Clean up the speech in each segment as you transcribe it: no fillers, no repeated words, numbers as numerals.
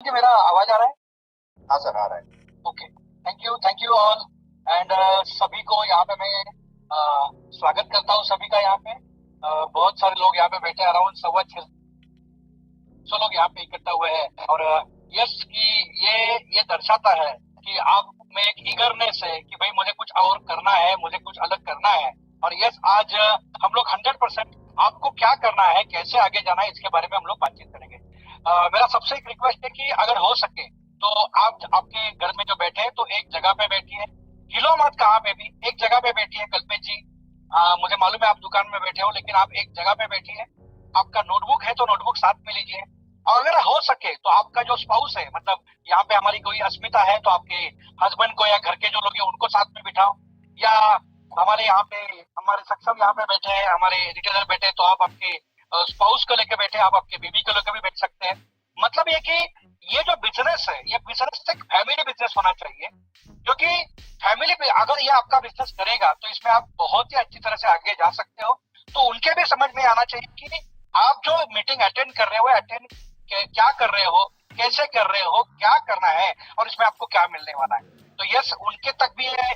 जी मेरा आवाज आ रहा है? हाँ सर, आ रहा है। Okay, thank you all and सभी को यहाँ पे मैं स्वागत करता हूँ सभी का यहाँ पे। बहुत सारे लोग यहाँ पे बैठे, अराउंड 650 लोग यहाँ पे इकट्ठा हुए हैं और यस कि ये दर्शाता है कि आप में एक ईगरनेस है कि भाई मुझे कुछ और करना है, मुझे कुछ अलग करना है। और यस आज हम लोग 100% आपको क्या करना है, कैसे आगे जाना है, इसके बारे में हम लोग बातचीत करेंगे। मेरा सबसे एक रिक्वेस्ट है कि अगर हो सके तो आप आपके घर में जो बैठे हैं तो एक जगह पे बैठिए, हिलो मत, कहाँ पे भी एक जगह पे बैठिए। कल्पेश जी, मुझे मालूम है आप दुकान में बैठे हो, लेकिन आप एक जगह पे बैठिए। आपका नोटबुक है तो नोटबुक साथ में लीजिए, और अगर हो सके तो आपका जो स्पाउस है, मतलब यहाँ पे हमारी कोई अस्मिता है तो आपके हस्बैंड को या घर के जो लोग हैं उनको साथ में बिठाओ, या हमारे यहाँ पे हमारे सक्षम यहाँ पे बैठे हैं, हमारे रिटेलर बैठे हैं, तो आप आपके स्पाउस को लेकर बैठे, आप आपके बीवी को लेकर भी बैठ सकते हैं। मतलब ये कि ये जो बिजनेस है, ये बिजनेस एक फैमिली बिजनेस होना चाहिए, क्योंकि फैमिली पे अगर ये आपका बिजनेस करेगा तो इसमें आप बहुत ही अच्छी तरह से आगे जा सकते हो। तो उनके भी समझ में आना चाहिए कि आप जो मीटिंग अटेंड कर रहे हो, अटेंड क्या कर रहे हो, कैसे कर रहे हो, क्या करना है और इसमें आपको क्या मिलने वाला है। तो यस, उनके तक भी ये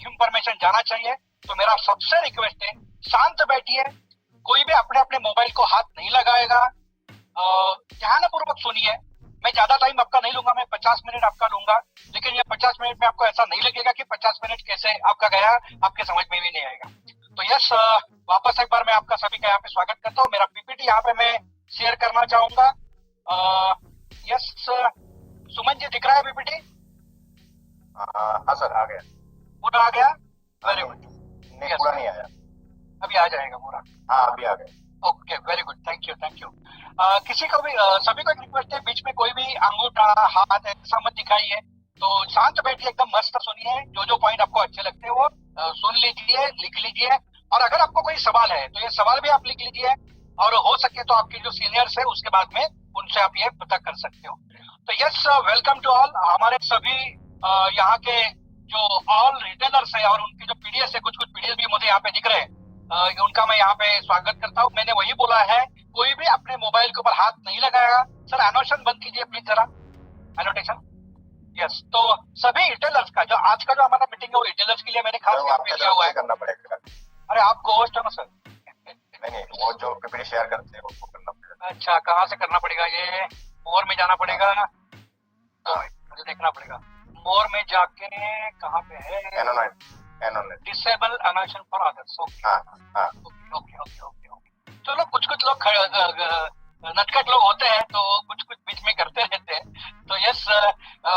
इंफॉर्मेशन जाना चाहिए। तो मेरा सबसे रिक्वेस्ट है, शांत बैठिए, कोई भी अपने अपने मोबाइल को हाथ नहीं लगाएगा, ध्यानपूर्वक सुनिए। मैं ज्यादा टाइम आपका नहीं लूंगा, मैं 50 मिनट आपका लूंगा, लेकिन ये 50 मिनट में आपको ऐसा नहीं लगेगा कि 50 मिनट कैसे आपका गया, आपके समझ में भी नहीं आएगा। तो यस, वापस एक बार मैं आपका सभी का यहाँ पे स्वागत करता हूँ। मेरा पीपीटी यहाँ पे मैं शेयर करना चाहूंगा। यस, सुमन जी दिख रहा है पीपीटी? हाँ सर, आ गया। पूरा आ गया? Very good. नहीं, पूरा नहीं आया। अभी आ जाएगा पूरा? हाँ, अभी आ गया। Okay, very good, thank you. किसी को भी सभी को एक रिक्वेस्ट है, बीच में कोई भी अंगूठा हाथ ऐसा मत दिखाइए। तो शांत बैठिए, एकदम मस्त सुनिए, जो पॉइंट आपको अच्छे लगते हैं वो सुन लीजिए, लिख लीजिए। और अगर आपको कोई सवाल है तो ये सवाल भी आप लिख लीजिए, और हो सके तो आपके जो सीनियर्स है उसके बाद में उनसे आप ये पता कर सकते हो। तो यस, वेलकम टू ऑल। हमारे सभी यहाँ के जो ऑल रिटेलर्स है और उनके जो पीडीएस है, कुछ पीडीएस भी मुझे यहाँ पे दिख रहे हैं, उनका मैं यहाँ पे स्वागत करता हूँ। मैंने वही बोला है, कोई भी अपने मोबाइल के ऊपर हाथ नहीं लगाएगा। सर एनोटेशन बंद कीजिए प्लीज जरा, एनोटेशन। यस, तो सभी रिटेलर्स का जो आज का जो हमारा मीटिंग है वो रिटेलर्स के लिए मैंने खास यहाँ पे लिया हुआ है। करना पड़ेगा। अरे आपको होस्ट है ना सर? नहीं, वो जो पीपीटी शेयर करते हैं वो करना पड़ेगा। अच्छा, कहाँ से करना पड़ेगा? ये मोर में जाना पड़ेगा, मुझे देखना पड़ेगा। मोर में जाके कहाँ पे है? एनोनेट disable annotation for others. Okay. चलो, कुछ लोग नटखट लोग होते हैं तो कुछ बीच में करते रहते हैं। तो यस,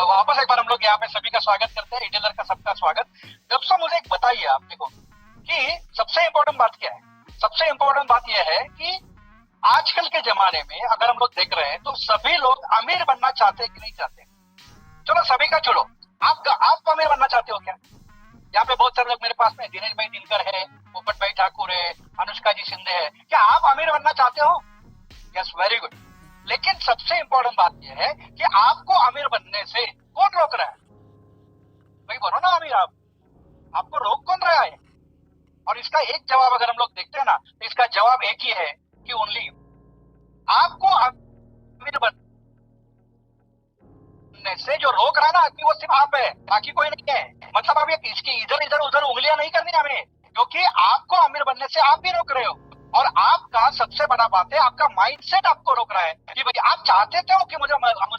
वापस एक बार हम लोग यहाँ पे सभी का स्वागत करते हैं, रिटेलर का सबका स्वागत। दोस्तों मुझे एक बताइए आप, देखो कि सबसे इम्पोर्टेंट बात क्या है? सबसे इम्पोर्टेंट बात यह है कि आजकल के जमाने में अगर हम लोग देख रहे हैं तो सभी लोग अमीर बनना चाहते हैं कि नहीं चाहते? चलो सभी का छोड़ो, आप अमीर बनना चाहते हो क्या? यहाँ पे बहुत सारे लोग मेरे पास में, दिनेश भाई दिनकर है, पोपट भाई ठाकुर है, अनुष्का जी शिंदे है, क्या आप अमीर बनना चाहते हो? Yes, very good. लेकिन सबसे इंपॉर्टेंट बात यह है कि आपको अमीर बनने से कौन रोक रहा है? भाई बनो ना अमीर, आपको रोक कौन रहा है? और इसका एक जवाब अगर हम लोग देखते हैं ना, तो इसका जवाब एक ही है कि ओनली आपको अमीर बनने से जो रोक रहा है ना आदमी, वो सिर्फ आप है, बाकी कोई नहीं है। मतलब आप इसकी इधर उधर उंगलियां नहीं करनी हमें, क्योंकि आपको अमीर बनने से आप भी रोक रहे हो। और आपका सबसे बड़ा बात है, आपका माइंडसेट आपको रोक रहा है कि भाई आप चाहते थे हो कि मुझे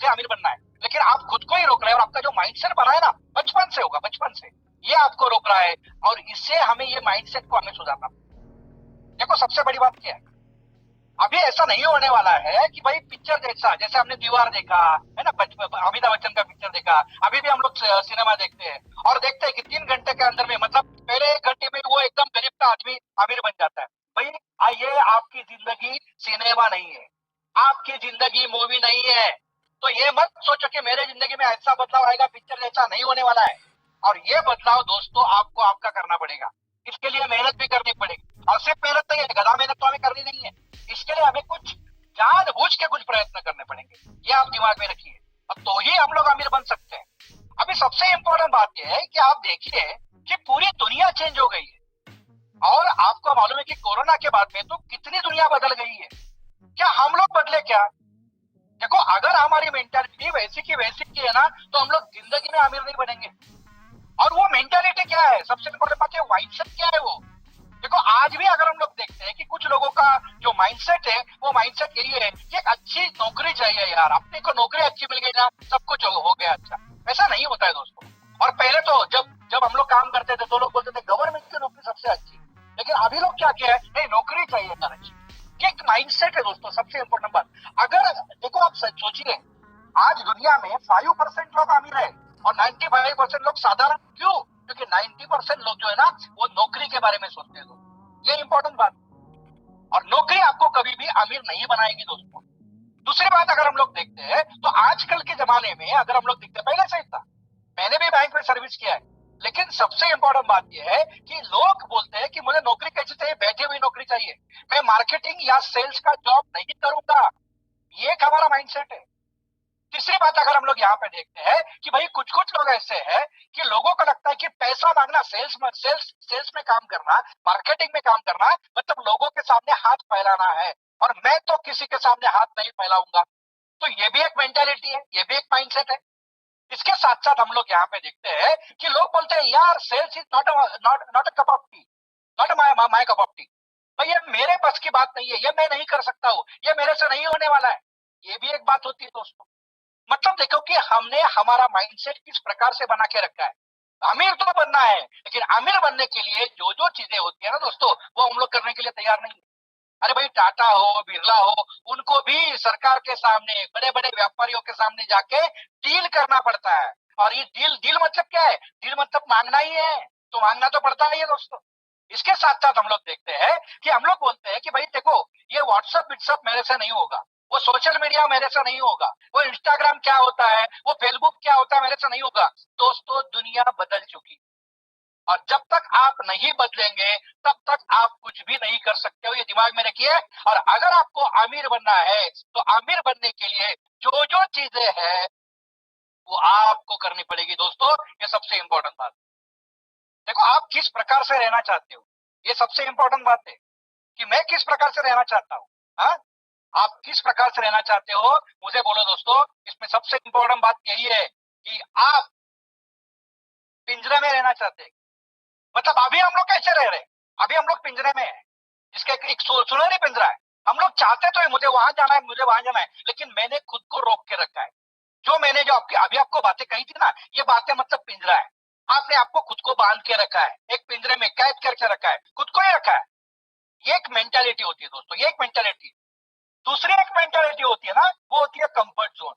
अमीर बनना है, लेकिन आप खुद को ही रोक रहे हो। और आपका जो माइंडसेट बना है ना, बचपन से होगा, बचपन से ये आपको रोक रहा है, और इससे हमें ये माइंडसेट को हमें सुधारना। देखो सबसे बड़ी बात क्या है, अभी ऐसा नहीं होने वाला है कि भाई पिक्चर जैसे हमने दीवार देखा है ना, अमिताभ बच्चन का पिक्चर देखा, अभी भी हम लोग सिनेमा देखते हैं और देखते हैं कि 3 घंटे के अंदर में, मतलब पहले 1 घंटे में वो एकदम गरीब का आदमी अमीर बन जाता है। भाई आइए, आपकी जिंदगी सिनेमा नहीं है, आपकी जिंदगी मूवी नहीं है। तो ये मत सोचो कि मेरे जिंदगी में ऐसा बदलाव आएगा, पिक्चर जैसा नहीं होने वाला है। और ये बदलाव दोस्तों आपको आपका करना पड़ेगा, इसके लिए मेहनत भी करनी पड़ेगी। और सिर्फ मेहनत नहीं है, गधा मेहनत तो हमें करनी नहीं है, इसके लिए हमें कुछ जानबूझ के कुछ प्रयत्न करने पड़ेंगे, ये आप दिमाग में रखिए। अब तो ही हम लोग अमीर बन सकते हैं। अभी सबसे इंपॉर्टेंट बात यह है कि आप देखिए कि पूरी दुनिया चेंज हो गई है, और आपको मालूम है कि कोरोना के बाद में तो कितनी दुनिया बदल गई है। क्या हम लोग बदले क्या? देखो अगर हमारी मेंटालिटी वैसी की वैसी की है ना, तो हम लोग जिंदगी में अमीर नहीं बनेंगे। और वो मेंटालिटी क्या है, सबसे इंपॉर्टेंट बात है माइंडसेट क्या है वो। देखो आज भी अगर हम लोग देखते हैं कि कुछ लोगों का जो माइंडसेट है, वो माइंडसेट यही है कि एक अच्छी नौकरी चाहिए यार, अपने को नौकरी अच्छी मिल गई ना सब कुछ हो गया अच्छा। ऐसा नहीं होता है दोस्तों। और पहले तो जब जब हम लोग काम करते थे तो लोग बोलते थे गवर्नमेंट की नौकरी सबसे अच्छी, लेकिन अभी लोग क्या किया है, नहीं नौकरी चाहिए यार अच्छी। ये एक माइंडसेट है दोस्तों, सबसे इंपॉर्टेंट बात। अगर देखो आप सोचिए, आज दुनिया में 5% लोग अमीर है और 95% लोग साधारण। क्यों? क्योंकि 90% लोग जो है ना वो नौकरी के बारे में सोचते हैं। ये इंपॉर्टेंट बात। और नौकरी आपको कभी भी अमीर नहीं बनाएगी दोस्तों। दूसरी बात अगर हम लोग देखते हैं तो आजकल के जमाने में अगर हम लोग देखते हैं, पहले से ही था, मैंने भी बैंक में सर्विस किया है, लेकिन सबसे इंपॉर्टेंट बात यह है कि लोग बोलते हैं कि मुझे नौकरी कैसी चाहिए, बैठी हुई नौकरी चाहिए, मैं मार्केटिंग या सेल्स का जॉब नहीं करूंगा। ये एक हमारा माइंडसेट है। तीसरी बात अगर हम लोग यहाँ पे देखते हैं कि भाई कुछ कुछ लोग ऐसे हैं कि लोगों को लगता है कि पैसा मांगना, सेल्स में काम करना, मार्केटिंग में काम करना मतलब लोगों के सामने हाथ फैलाना है, और मैं तो किसी के सामने हाथ नहीं फैलाऊंगा। तो ये भी एक मेंटेलिटी है, ये भी एक माइंडसेट है। इसके साथ साथ हम लोग यहाँ पे देखते हैं कि लोग बोलते हैं यार sales is not not a cup of tea, not my cup of tea. भाई ये मेरे बस की बात नहीं है, ये मैं नहीं कर सकता हूँ, ये मेरे से नहीं होने वाला है। ये भी एक बात होती है दोस्तों। मतलब देखो कि हमने हमारा माइंडसेट किस प्रकार से बना के रखा है। अमीर तो बनना है, लेकिन अमीर बनने के लिए जो जो चीजें होती है ना दोस्तों, वो हम लोग करने के लिए तैयार नहीं है। अरे भाई टाटा हो, बिरला हो, उनको भी सरकार के सामने, बड़े बड़े व्यापारियों के सामने जाके डील करना पड़ता है। और ये डील डील मतलब क्या है, डील मतलब मांगना ही है, तो मांगना तो पड़ता ही है दोस्तों। इसके साथ साथ हम लोग देखते हैं कि हम लोग बोलते हैं कि भाई देखो ये व्हाट्सअप मेरे से नहीं होगा, वो सोशल मीडिया मेरे से नहीं होगा, वो इंस्टाग्राम क्या होता है, वो फेसबुक क्या होता है, मेरे से नहीं होगा। दोस्तों दुनिया बदल चुकी, और जब तक आप नहीं बदलेंगे तब तक आप कुछ भी नहीं कर सकते हो, ये दिमाग में रखिए। और अगर आपको अमीर बनना है तो अमीर बनने के लिए जो जो चीजें हैं वो आपको करनी पड़ेगी दोस्तों। ये सबसे इंपॉर्टेंट बात। देखो आप किस प्रकार से रहना चाहते हो, ये सबसे इंपॉर्टेंट बात है कि मैं किस प्रकार से रहना चाहता हूँ। हाँ, आप किस प्रकार से रहना चाहते हो मुझे बोलो दोस्तों। इसमें सबसे इंपॉर्टेंट बात यही है कि आप पिंजरे में रहना चाहते हैं। मतलब अभी हम लोग कैसे रह रहे हैं, अभी हम लोग पिंजरे में हैं, जिसका एक सुनहरी पिंजरा है। हम लोग चाहते तो है मुझे वहां जाना है, मुझे वहां जाना है, लेकिन मैंने खुद को रोक के रखा है। जो मैंने जो आपकी अभी आपको बातें कही थी ना, ये बातें मतलब पिंजरा है। आपने आपको खुद को बांध के रखा है, एक पिंजरे में कैद करके रखा है, खुद को ही रखा है। ये एक मेंटालिटी होती है दोस्तों, ये एक मेंटालिटी। दूसरी एक मेंटालिटी होती है ना, वो होती है कंफर्ट जोन।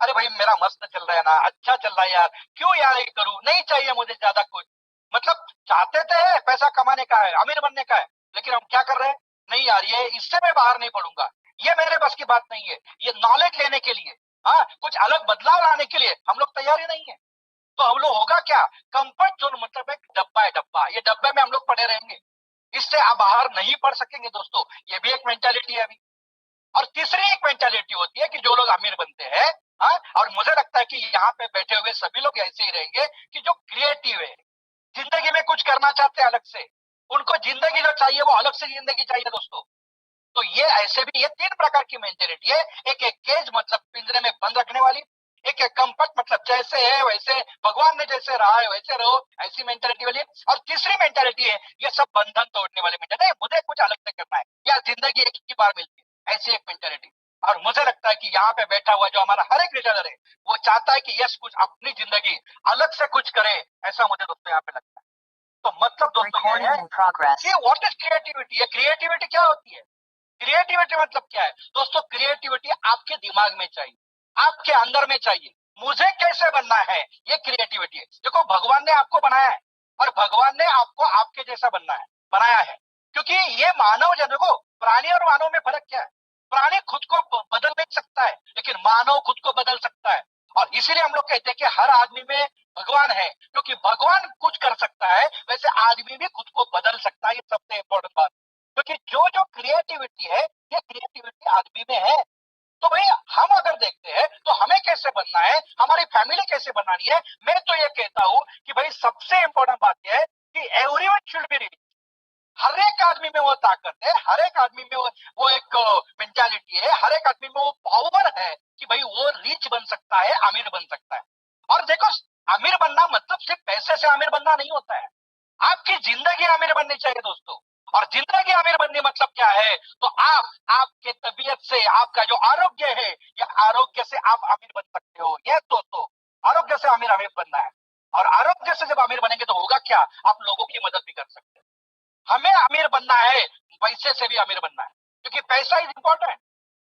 अरे भाई मेरा मस्त चल रहा है ना, अच्छा चल रहा है यार, क्यों यार ये करूं, नहीं चाहिए मुझे ज्यादा कुछ। मतलब चाहते तो है, पैसा कमाने का है, अमीर बनने का है, लेकिन हम क्या कर रहे हैं, नहीं यार ये इससे मैं बाहर नहीं पड़ूंगा, ये मेरे बस की बात नहीं है। ये नॉलेज लेने के लिए, हाँ कुछ अलग बदलाव लाने के लिए हम लोग तैयार ही नहीं है। तो हम लोग होगा क्या, कंफर्ट जोन मतलब एक डब्बा है, डब्बा, ये डब्बे में हम लोग पड़े रहेंगे, इससे आप बाहर नहीं पड़ सकेंगे दोस्तों। ये भी एक मेंटालिटी है अभी। और तीसरी एक मेंटालिटी होती है कि जो लोग अमीर बनते हैं, हाँ, और मुझे लगता है कि यहाँ पे बैठे हुए सभी लोग ऐसे ही रहेंगे कि जो क्रिएटिव है, जिंदगी में कुछ करना चाहते हैं अलग से, उनको जिंदगी जो चाहिए वो अलग से जिंदगी चाहिए दोस्तों। तो ये ऐसे भी ये तीन प्रकार की मेंटेलिटी है। एक एक केज मतलब पिंजरे में बंद रखने वाली, एक एक कंफर्ट मतलब जैसे है वैसे, भगवान ने जैसे रहा है वैसे रहो, ऐसी मेंटेलिटी वाली। और तीसरी मेंटेलिटी है ये सब बंधन तोड़ने वाली मेंटेलिटी, मुझे कुछ अलग से करना है या जिंदगी एक ही बार मिलती है, ऐसी एक मेंटेलिटी। और मुझे लगता है कि यहाँ पे बैठा हुआ जो हमारा हर एक लीडर है, वो चाहता है कि यस कुछ अपनी जिंदगी अलग से कुछ करे, ऐसा मुझे दोस्तों यहाँ पे लगता है। तो मतलब दोस्तों ये है कि व्हाट इज क्रिएटिविटी, ये क्रिएटिविटी क्या होती है। क्रिएटिविटी मतलब क्या है दोस्तों, क्रिएटिविटी आपके दिमाग में चाहिए, आपके अंदर में चाहिए। मुझे कैसे बनना है, ये क्रिएटिविटी है। देखो भगवान ने आपको बनाया है, और भगवान ने आपको आपके जैसा बनना है, बनाया है। क्योंकि ये मानव जन को, प्राणी और मानव में फर्क क्या है, प्राणी खुद को बदल नहीं सकता है, लेकिन मानव खुद को बदल सकता है। और इसीलिए हम लोग कहते हैं कि हर आदमी में भगवान है, क्योंकि भगवान कुछ कर सकता है वैसे आदमी भी खुद को बदल सकता है। ये सबसे इंपॉर्टेंट बात, क्योंकि जो जो क्रिएटिविटी है ये क्रिएटिविटी आदमी में है। तो भाई हम अगर देखते हैं तो हमें कैसे बनना है, हमारी फैमिली कैसे बनानी है, मैं तो ये कहता हूं कि भाई सबसे इंपॉर्टेंट बात यह है कि एवरीवन शुड बी रिच। हर एक आदमी में वो ताकत है, हर एक आदमी में वो एक मेंटालिटी है, हर एक आदमी में वो पावर है कि भाई वो रिच बन सकता है, अमीर बन सकता है। और देखो, अमीर बनना मतलब सिर्फ पैसे से अमीर बनना नहीं होता है, आपकी जिंदगी अमीर बननी चाहिए दोस्तों। और जिंदगी अमीर बननी मतलब क्या है, तो आप आपके तबीयत से, आपका जो आरोग्य है, या आरोग्य से आप अमीर बन सकते हो। यस दोस्तों, आरोग्य से अमीर अमीर बनना है। और आरोग्य से जब अमीर बनेंगे तो होगा क्या, आप लोगों की मदद भी कर सकते हैं। हमें अमीर बनना है, पैसे से भी अमीर बनना है, क्योंकि पैसा इज इंपॉर्टेंट।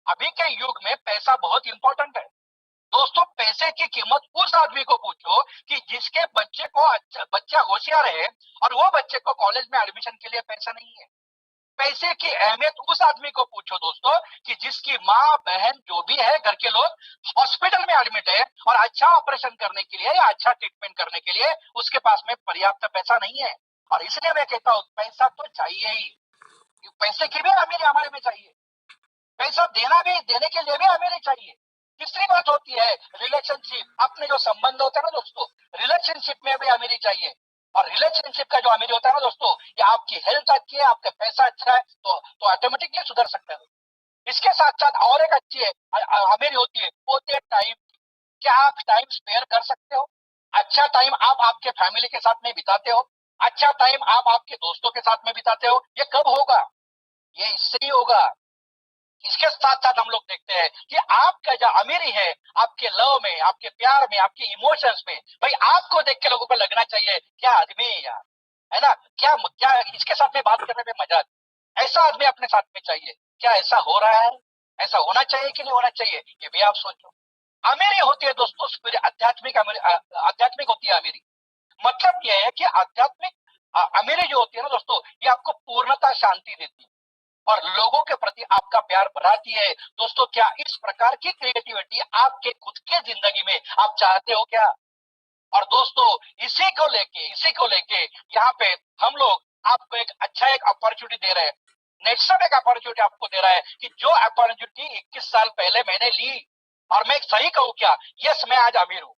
अभी के युग में पैसा बहुत इंपॉर्टेंट है दोस्तों। पैसे की कीमत उस आदमी को पूछो कि जिसके बच्चे को बच्चा होशियार है और वो बच्चे को कॉलेज में एडमिशन के लिए पैसा नहीं है। पैसे की अहमियत उस आदमी को पूछो दोस्तों कि जिसकी माँ बहन जो भी है, घर के लोग हॉस्पिटल में एडमिट है और अच्छा ऑपरेशन करने के लिए या अच्छा ट्रीटमेंट करने के लिए उसके पास में पर्याप्त पैसा नहीं है। और इसलिए मैं कहता हूँ पैसा तो चाहिए ही, पैसे की भी अमीरी हमारे में चाहिए, पैसा देने के लिए भी अमीरी चाहिए। तीसरी बात होती है रिलेशनशिप, अपने जो संबंध होते हैं ना दोस्तों, रिलेशनशिप में भी अमीरी चाहिए। और रिलेशनशिप का जो अमीरी होता है ना दोस्तों, ये आपकी हेल्थ अच्छी है, आपका पैसा अच्छा है तो ऑटोमेटिकली सुधर सकता है। इसके साथ साथ और एक अच्छी है अमीरी होती है, वो होती है टाइम। क्या आप टाइम स्पेयर कर सकते हो? अच्छा टाइम आप आपके फैमिली के साथ में बिताते हो? अच्छा टाइम आप आपके दोस्तों के साथ में बिताते हो? ये कब होगा? ये इससे ही होगा। इसके साथ साथ हम लोग देखते हैं कि आपका जो अमीरी है, आपके लव में, आपके प्यार में, आपके इमोशंस में, भाई आपको देख के लोगों को लगना चाहिए क्या आदमी है यार, है ना, क्या क्या इसके साथ में बात करने में मजा आता है। ऐसा आदमी अपने साथ में चाहिए। क्या ऐसा हो रहा है? ऐसा होना चाहिए कि नहीं होना चाहिए, ये भी आप सोचो। अमीरी होती है दोस्तों, आध्यात्मिक होती है अमीरी। मतलब यह है कि आध्यात्मिक अमीरी जो होती है ना दोस्तों, ये आपको पूर्णता शांति देती है और लोगों के प्रति आपका प्यार बढ़ाती है। दोस्तों, क्या इस प्रकार की क्रिएटिविटी आपके खुद के जिंदगी में आप चाहते हो क्या? और दोस्तों, इसी को लेके यहाँ पे हम लोग आपको एक अच्छा एक अपॉर्चुनिटी दे रहे हैं। नेटसप एक अपॉर्चुनिटी आपको दे रहा है कि जो अपॉर्चुनिटी 21 साल पहले मैंने ली, और मैं सही कहूँ क्या, यस मैं आज अमीर हूँ।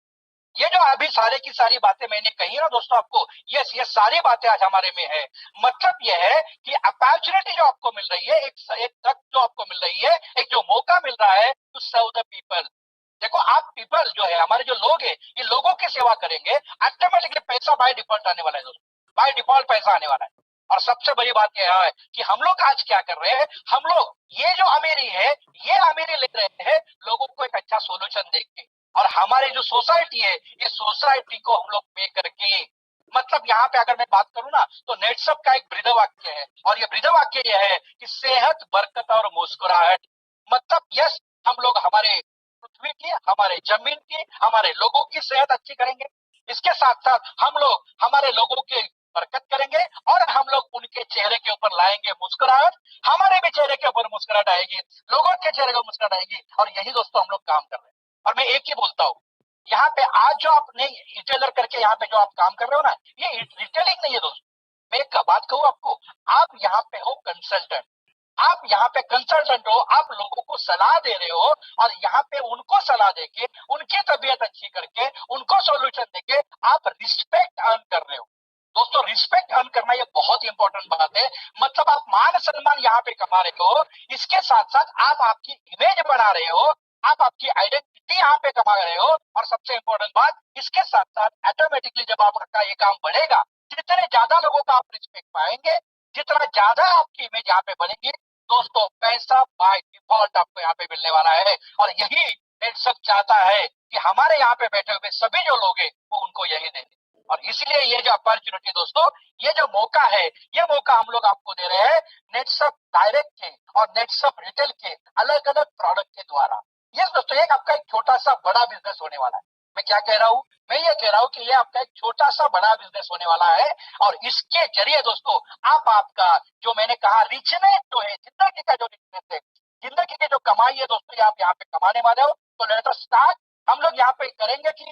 ये जो अभी सारे की सारी बातें मैंने कही ना दोस्तों आपको, ये सारी बातें आज हमारे में है। मतलब ये है कि अपॉर्चुनिटी जो आपको मिल रही है, एक तक जो आपको मिल रही है, एक जो मौका मिल रहा है टू सर्व द पीपल। देखो, आप पीपल जो है, हमारे जो लोग है, ये लोगों की सेवा करेंगे, ऑटोमेटिकली पैसा बाय डिफॉल्ट आने वाला है दोस्तों, बाय डिफॉल्ट पैसा आने वाला है। और सबसे बड़ी बात यह है कि हम लोग आज क्या कर रहे हैं, हम लोग ये जो अमीरी है, ये अमीरी ले रहे हैं लोगों को एक अच्छा सोल्यूशन देख के। और हमारी जो सोसाइटी है, ये सोसाइटी को हम लोग पे करके, मतलब यहाँ पे अगर मैं बात करूँ ना, तो नेटसप का एक बृहद वाक्य है, और ये बृहद वाक्य ये है कि सेहत, बरकत और मुस्कुराहट। मतलब यस, हम लोग हमारे पृथ्वी की, हमारे जमीन की, हमारे लोगों की सेहत अच्छी करेंगे। इसके साथ साथ हम लोग हमारे लोगों की बरकत करेंगे और हम लोग उनके चेहरे के ऊपर लाएंगे मुस्कुराहट। हमारे भी चेहरे के ऊपर मुस्कुराहट आएगी, लोगों के चेहरे पर मुस्कुराहट आएगी। और यही दोस्तों हम लोग काम कर रहे हैं। और मैं एक ही बोलता हूँ, यहाँ पे आज जो आपने रिटेलर करके यहाँ पे जो आप काम कर रहे हो ना, ये रिटेलिंग नहीं है दोस्तों। मैं एक बात कहूँ आपको, आप यहाँ पे हो कंसल्टेंट, आप यहाँ पे कंसल्टेंट हो, आप लोगों को सलाह दे रहे हो, और यहाँ पे उनको सलाह देके, उनकी तबीयत अच्छी करके, उनको सॉल्यूशन देके आप रिस्पेक्ट अर्न कर रहे हो। दोस्तों, रिस्पेक्ट अर्न करना ये बहुत इंपॉर्टेंट बात है। मतलब आप मान सम्मान यहाँ पे कमा रहे हो, इसके साथ साथ आप आपकी इमेज बना रहे हो, आप आपकी आइडेंटिटी यहाँ पे कमा रहे हो। और सबसे इंपॉर्टेंट बात, इसके साथ साथ ऑटोमेटिकली जब आपका ये काम बढ़ेगा, जितने ज्यादा लोगों का आप रिस्पेक्ट पाएंगे, जितना ज्यादा आपकी इमेज यहाँ पे बनेगी, दोस्तों पैसा बाय डिफॉल्ट आपको यहाँ पे मिलने वाला है। और यही नेटसप चाहता है कि हमारे यहाँ पे बैठे हुए सभी जो लोग हैं वो उनको यही दें। और इसलिए ये जो अपॉर्चुनिटी दोस्तों, ये जो मौका है, ये मौका हम लोग आपको दे रहे हैं नेटसप डायरेक्ट के और नेटसप रिटेल के अलग अलग प्रोडक्ट के द्वारा। ये दोस्तों एक आपका एक छोटा सा बड़ा बिजनेस होने वाला है। मैं क्या कह रहा हूँ, मैं ये कह रहा हूँ कि ये आपका एक छोटा सा बड़ा बिजनेस होने वाला है। और इसके जरिए दोस्तों आप आपका जो मैंने कहा रिचनेस जो है, जिंदगी का जो रिचनेस है, जिंदगी की जो कमाई है दोस्तों, ये आप यहाँ पे कमाने वाले हो। तो लेट अस स्टार्ट। हम लोग यहाँ पे करेंगे कि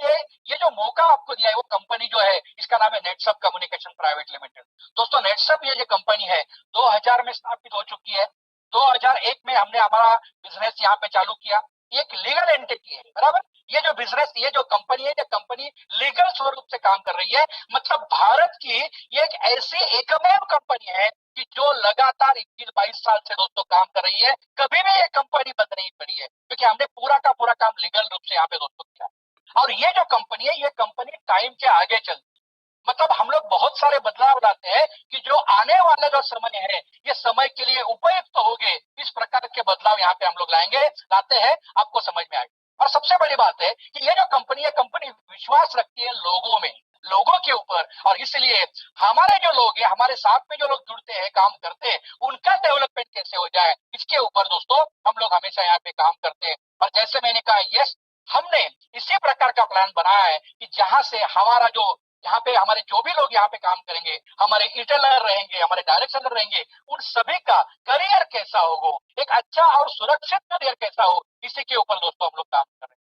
ये जो मौका आपको दिया है, वो कंपनी जो है, इसका नाम है नेटसप कम्युनिकेशन प्राइवेट लिमिटेड। दोस्तों, नेटसप ये जो कंपनी है 2000 में स्थापित हो चुकी है। 2001 में हमने हमारा बिजनेस यहाँ पे चालू किया। एक लीगल एंटिटी है, बराबर। ये जो बिजनेस, ये जो कंपनी है, ये कंपनी लीगल स्वरूप से काम कर रही है। मतलब भारत की ये एक ऐसी एकमेव कंपनी है कि कि जो लगातार 21-22 साल से दोस्तों काम कर रही है, कभी भी ये कंपनी बंद नहीं पड़ी है, क्योंकि हमने पूरा का पूरा काम लीगल रूप से यहाँ पे दोस्तों किया है। और ये जो कंपनी है, ये कंपनी टाइम के आगे चलती है। मतलब हम लोग बहुत सारे बदलाव लाते हैं कि जो आने वाला जो समय है, ये समय के लिए उपयुक्त तो होंगे, इस प्रकार के बदलाव यहाँ पे हम लोग लाते हैं, आपको समझ में आएगा। और सबसे बड़ी बात है कि ये जो कंपनी है, कंपनी विश्वास रखती है लोगों में, लोगों के ऊपर, और इसलिए हमारे जो लोग हैं, हमारे साथ में जो लोग जुड़ते हैं, काम करते हैं, उनका डेवलपमेंट कैसे हो जाए, इसके ऊपर दोस्तों हम लोग हमेशा यहाँ पे काम करते हैं। और जैसे मैंने कहा, यस, हमने इसी प्रकार का प्लान बनाया है कि जहां से हमारा जो यहाँ पे हमारे जो भी लोग यहाँ पे काम करेंगे, हमारे रिटेलर रहेंगे, हमारे डायरेक्ट सेलर रहेंगे, उन सभी का करियर कैसा हो, एक अच्छा और सुरक्षित करियर कैसा हो, इसी के ऊपर दोस्तों हम लोग काम कर रहे हैं।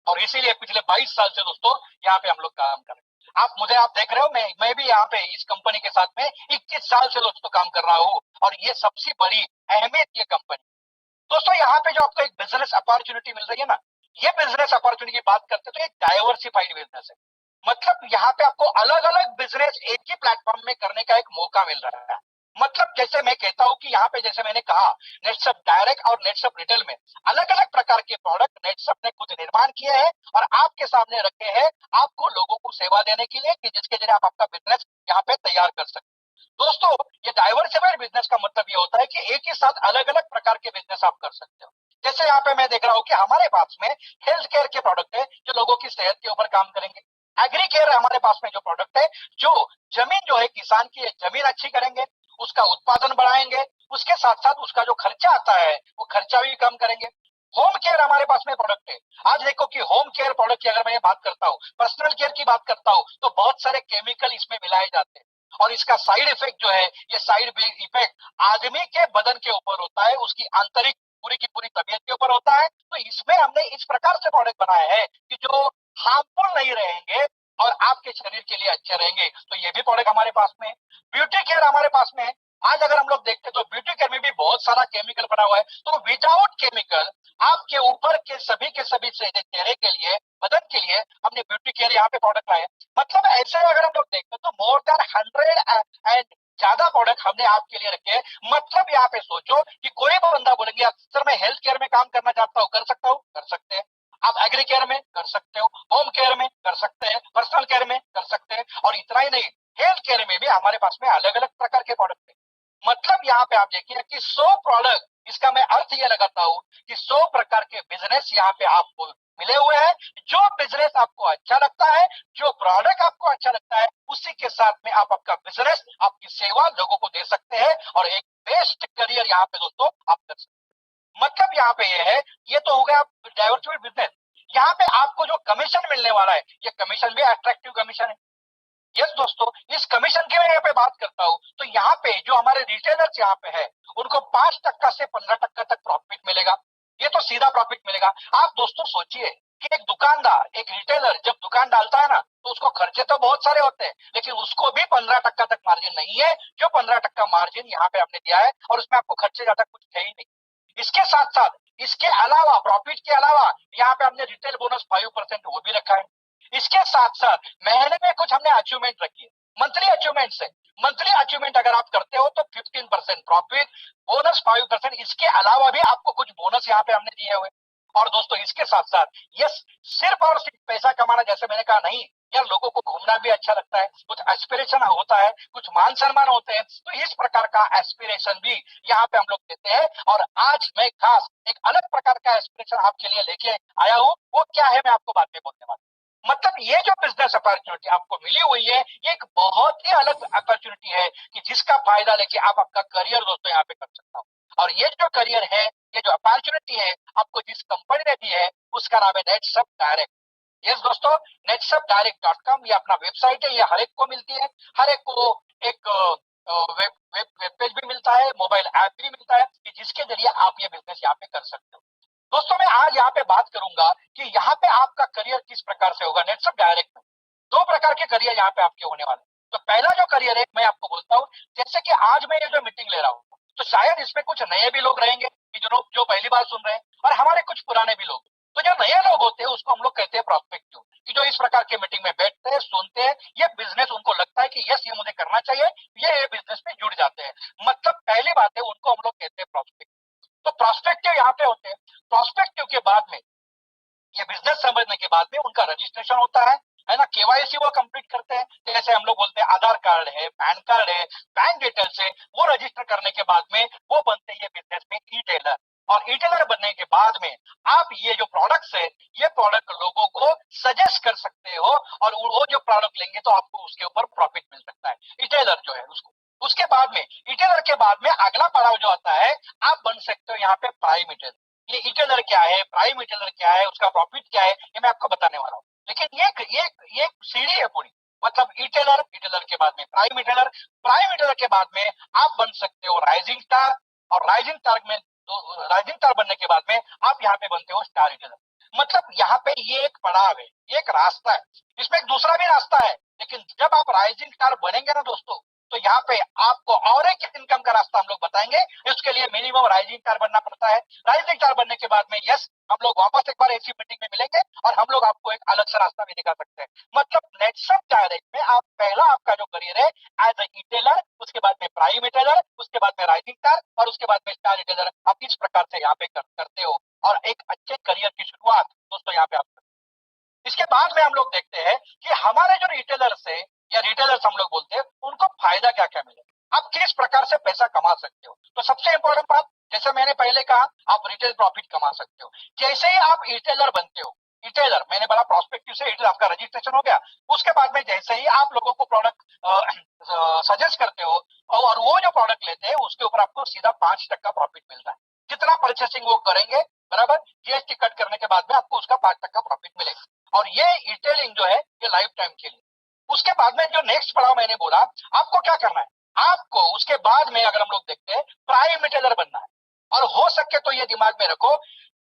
और इसीलिए पिछले 22 साल से दोस्तों यहाँ पे हम लोग काम कर रहे हैं। आप देख रहे हो, मैं भी यहाँ पे इस कंपनी के साथ में 21 साल से दोस्तों काम कर रहा हूँ, और ये सबसे बड़ी अहमियत ये कंपनी। दोस्तों यहाँ पे जो आपको एक बिजनेस अपॉर्चुनिटी मिल रही है ना, ये बिजनेस अपॉर्चुनिटी की बात करते हैं तो एक डाइवर्सिफाइड बिजनेस है। मतलब यहाँ पे आपको अलग अलग बिजनेस एक ही प्लेटफॉर्म में करने का एक मौका मिल रहा है। मतलब जैसे मैं कहता हूँ कि यहाँ पे जैसे मैंने कहा, नेटसप डायरेक्ट और नेटसप रिटेल में अलग अलग प्रकार के प्रोडक्ट नेटसप ने खुद निर्माण किए हैं और आपके सामने रखे हैं, आपको लोगों को सेवा देने के लिए, कि जिसके जरिए आप आपका बिजनेस यहाँ पे तैयार कर सकते हैं। दोस्तों, ये डाइवर्सिफाइड बिजनेस का मतलब ये होता है कि एक ही साथ अलग अलग प्रकार के बिजनेस आप कर सकते हो। जैसे यहाँ पे मैं देख रहा हूँ कि हमारे पास में हेल्थ केयर के प्रोडक्ट है, जो लोगों की सेहत के ऊपर काम करेंगे। एग्री केयर हमारे पास में जो प्रोडक्ट है, जो जमीन जो है किसान की जमीन अच्छी करेंगे, उसका उत्पादन बढ़ाएंगे, उसके साथ साथ उसका जो खर्चा आता है वो खर्चा भी कम करेंगे। होम केयर हमारे पास में प्रोडक्ट है। आज देखो कि होम केयर प्रोडक्ट की अगर मैं बात करता हूँ, पर्सनल केयर की बात करता हूँ, तो बहुत सारे केमिकल इसमें मिलाए जाते हैं, और इसका साइड इफेक्ट जो है, ये साइड इफेक्ट आदमी के बदन के ऊपर होता है, उसकी आंतरिक पूरी की पूरी तबीयत के ऊपर होता है। तो इसमें हमने इस प्रकार से प्रोडक्ट बनाया है कि जो हार्मफुल नहीं रहेंगे और आपके शरीर के लिए अच्छे रहेंगे। तो ये भी प्रोडक्ट हमारे पास में है। ब्यूटी केयर हमारे पास में है। आज अगर हम लोग देखते हैं तो ब्यूटी केयर में भी बहुत सारा केमिकल बना हुआ है, तो विदाउट केमिकल आपके ऊपर के सभी चेहरे के लिए, बदन के लिए हमने ब्यूटी केयर यहाँ पे प्रोडक्ट लाए। मतलब ऐसे अगर हम लोग देखते हैं तो मोर देन 100 एंड ज्यादा प्रोडक्ट हमने आपके लिए रखे हैं। मतलब यहाँ पे सोचो कि कोई बंदा बोलेंगे सर मैं हेल्थ केयर में काम करना चाहता हूँ, कर सकता हूँ, कर सकते हैं। आप एग्री केयर में कर सकते हो, होम केयर में कर सकते हैं, पर्सनल केयर में कर सकते हैं, और इतना ही नहीं, हेल्थ केयर में भी हमारे पास में अलग अलग प्रकार के प्रोडक्ट है। मतलब यहाँ पे आप देखिए कि 100 प्रोडक्ट, इसका मैं अर्थ ये लगाता हूँ कि 100 प्रकार के बिजनेस यहाँ पे आपको मिले हुए हैं। जो बिजनेस आपको अच्छा लगता है, जो प्रोडक्ट आपको अच्छा लगता है, उसी के साथ में आप आपका बिजनेस, आपकी सेवा लोगों को दे सकते हैं, और एक बेस्ट करियर यहाँ पे दोस्तों आप कर सकते हैं। मतलब यहाँ पे ये है, ये तो हो गया डाइवर्सिफाइड बिजनेस। यहाँ पे आपको जो कमीशन मिलने वाला है, ये कमीशन भी अट्रैक्टिव कमीशन है। यस दोस्तों, इस कमीशन की मैं यहाँ पे बात करता हूँ, तो यहाँ पे जो हमारे रिटेलर्स यहाँ पे है, उनको 5% से 15% तक प्रॉफिट मिलेगा। ये तो सीधा प्रॉफिट मिलेगा। आप दोस्तों सोचिए कि एक दुकानदार, एक रिटेलर जब दुकान डालता है ना, तो उसको खर्चे तो बहुत सारे होते हैं, लेकिन उसको भी 15% तक मार्जिन नहीं है। जो 15% मार्जिन यहाँ पे आपने दिया है, और उसमें आपको खर्चे ज्यादा कुछ है ही नहीं। इसके साथ साथ, इसके अलावा, प्रॉफिट के अलावा यहाँ पे हमने रिटेल बोनस 5% वो भी रखा है। इसके साथ साथ महीने में कुछ हमने अचीवमेंट रखी है, मंथली अचीवमेंट है। मंथली अचीवमेंट अगर आप करते हो तो 15% प्रॉफिट, बोनस 5%। इसके अलावा भी आपको कुछ बोनस यहाँ पे हमने दिए हुए। और दोस्तों इसके साथ साथ, यस, सिर्फ और सिर्फ पैसा कमाना, जैसे मैंने कहा, नहीं यार, लोगों को घूमना भी अच्छा लगता है, कुछ एस्पिरेशन होता है, कुछ मान सम्मान होते हैं, तो इस प्रकार का एस्पिरेशन भी यहाँ पे हम लोग देते हैं। और आज मैं खास एक अलग प्रकार का एस्पिरेशन आपके लिए लेके आया हूँ। वो क्या है, मैं आपको बाद में बोलने वाला हूं। मतलब ये जो बिजनेस अपॉर्चुनिटी आपको मिली हुई है, ये एक बहुत ही अलग अपॉर्चुनिटी है, कि जिसका फायदा लेके आप आपका करियर दोस्तों यहाँ पे कर सकता हो। और ये जो करियर है, ये जो अपॉर्चुनिटी है, आपको जिस कंपनी ने दी है, उसका नाम है नेटसप डायरेक्ट। यस दोस्तों, netshopdirect.com ये अपना वेबसाइट है। ये हर एक को मिलती है, हर एक को एक वेब पेज भी मिलता है, मोबाइल ऐप भी मिलता है, कि जिसके जरिए आप ये बिजनेस यहाँ पे कर सकते हो। दोस्तों मैं आज यहाँ पे बात करूंगा कि यहाँ पे आपका करियर किस प्रकार से होगा। नेटसप डायरेक्ट में 2 प्रकार के करियर यहाँ पे आपके होने वाले हैं। तो पहला जो करियर है, मैं आपको बोलता हूँ, जैसे कि आज मैं ये जो मीटिंग ले रहा हूँ, तो शायद इसमें कुछ नए भी लोग रहेंगे, कि जो पहली बार सुन रहे हैं, और हमारे कुछ पुराने भी लोग। तो जो नए लोग होते हैं उसको हम लोग कहते हैं प्रोस्पेक्टिव, कि जो इस प्रकार के मीटिंग में बैठते हैं, सुनते हैं, ये बिजनेस उनको लगता है कि यस ये मुझे करना चाहिए, ये बिजनेस में जुड़ जाते हैं। कार्ड है, पैन कार्ड है, बैंक डिटेल्स है, वो रजिस्टर करने के बाद में वो बनते हैं बिजनेस में ई टेलर। और ई टेलर बनने के बाद में आप ये जो प्रोडक्ट्स है, ये प्रोडक्ट लोगों को सजेस्ट कर सकते हो, और वो जो प्रोडक्ट लेंगे तो आपको उसके ऊपर प्रॉफिट मिल सकता है, ई टेलर जो है उसको। उसके बाद में ई टेलर के बाद में अगला पड़ाव जो आता है, आप बन सकते हो यहाँ पे प्राइम ई टेलर। ये ई टेलर क्या है, प्राइम ई टेलर क्या है, उसका प्रॉफिट क्या है, ये मैं आपको बताने वाला हूँ। लेकिन ये सीढ़ी है पूरी, मतलब ई टेलर के बाद में प्राइम ई टेलर, प्राइम ई टेलर के बाद में आप बन सकते हो राइजिंग स्टार, और राइजिंग स्टार में तो राइजिंग स्टार बनने के बाद में आप यहाँ पे बनते हो स्टार ई टेलर। मतलब यहाँ पे ये एक पड़ाव है, ये एक रास्ता है। इसमें एक दूसरा भी रास्ता है, लेकिन जब आप राइजिंग स्टार बनेंगे ना दोस्तों, तो यहाँ पे आपको और एक इनकम का रास्ता हम लोग बताएंगे। इसके लिए मिनिमम राइजिंग स्टार बनना पड़ता है। राइजिंग स्टार बनने के बाद में यस, हम लोग वापस एक बार ऐसी मीटिंग में मिलेंगे और हम लोग आपको एक अलग सा रास्ता भी दिखा सकते हैं। मतलब नेटसप डायरेक्ट में आप पहला आपका जो करियर है एज ए टेलर, उसके बाद में प्राइम टेलर, उसके बाद में राइजिंग स्टार, और उसके बाद में स्टार टेलर, आप इस प्रकार से यहाँ पे करते हो, और एक अच्छे करियर की शुरुआत दोस्तों यहाँ पे आप। इसके बाद में हम लोग देखते हैं कि हमारे जो रिटेलर्स है या रिटेलर्स हम लोग बोलते हैं, उनको फायदा क्या क्या मिले, आप किस प्रकार से पैसा कमा सकते हो। तो सबसे इंपॉर्टेंट बात, जैसे मैंने पहले कहा, आप रिटेल प्रॉफिट कमा सकते हो। जैसे ही आप रिटेलर बनते हो, रिटेलर मैंने बड़ा प्रोस्पेक्टिव से रिटेल आपका रजिस्ट्रेशन हो गया, उसके बाद में जैसे ही आप लोगों को प्रोडक्ट सजेस्ट करते हो, और वो जो प्रोडक्ट लेते हैं उसके ऊपर आपको सीधा 5% प्रॉफिट मिलता है। जितना परचेसिंग वो करेंगे, बराबर, जीएसटी कट करने के बाद में आपको उसका 5% प्रॉफिट मिलेगा। और ये रिटेलिंग जो है ये लाइफ टाइम के लिए। उसके बाद में जो नेक्स्ट पड़ाव मैंने बोला, आपको क्या करना है, आपको उसके बाद में अगर हम लोग देखते हैं, प्राइम रिटेलर बनना है। और हो सके तो ये दिमाग में रखो,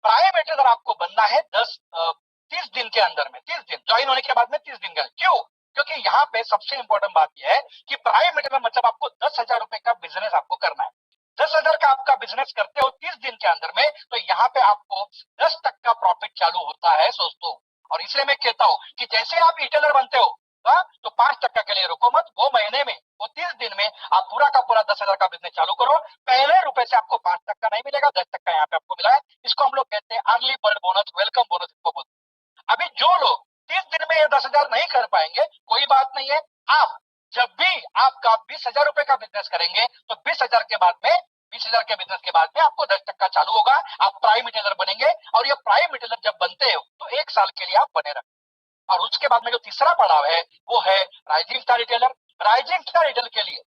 प्राइम रिटेलर आपको बनना है 30 दिन के अंदर में, 30 दिन ज्वाइन होने के बाद में 30 दिन का। क्यों? क्योंकि यहाँ पे सबसे इंपॉर्टेंट बात यह है कि प्राइम रिटेलर मतलब आपको 10,000 रुपए का बिजनेस आपको करना है। 10,000 का आपका बिजनेस करते हो 30 दिन के अंदर में, तो यहाँ पे आपको 10% प्रॉफिट चालू होता है दोस्तों। और इसलिए मैं कहता हूँ कि जैसे आप रिटेलर बनते हो, तो 5% के लिए रुको मत, वो महीने में, वो 30 दिन में आप पूरा का पूरा 10,000 का बिजनेस चालू करो। पहले रुपए से आपको 5% नहीं मिलेगा, 10% यहाँ पे आपको मिला है। इसको हम लोग कहते हैं early bird bonus, welcome bonus इसको बोलते हैं। अभी जो लोग 30 दिन में ये 10,000 नहीं कर पाएंगे, कोई बात नहीं है, आप जब भी आपका 20,000 रुपए का बिजनेस करेंगे, तो 20,000 के बाद में, 20,000 के बिजनेस के बाद में आपको 10% चालू होगा, आप प्राइम रिटेलर बनेंगे। और ये प्राइम रिटेलर जब बनते हो तो 1 साल के लिए आप बने रहे। और उसके बाद में जो तीसरा पड़ाव है वो है rising star retailer. Rising star retailer के लिए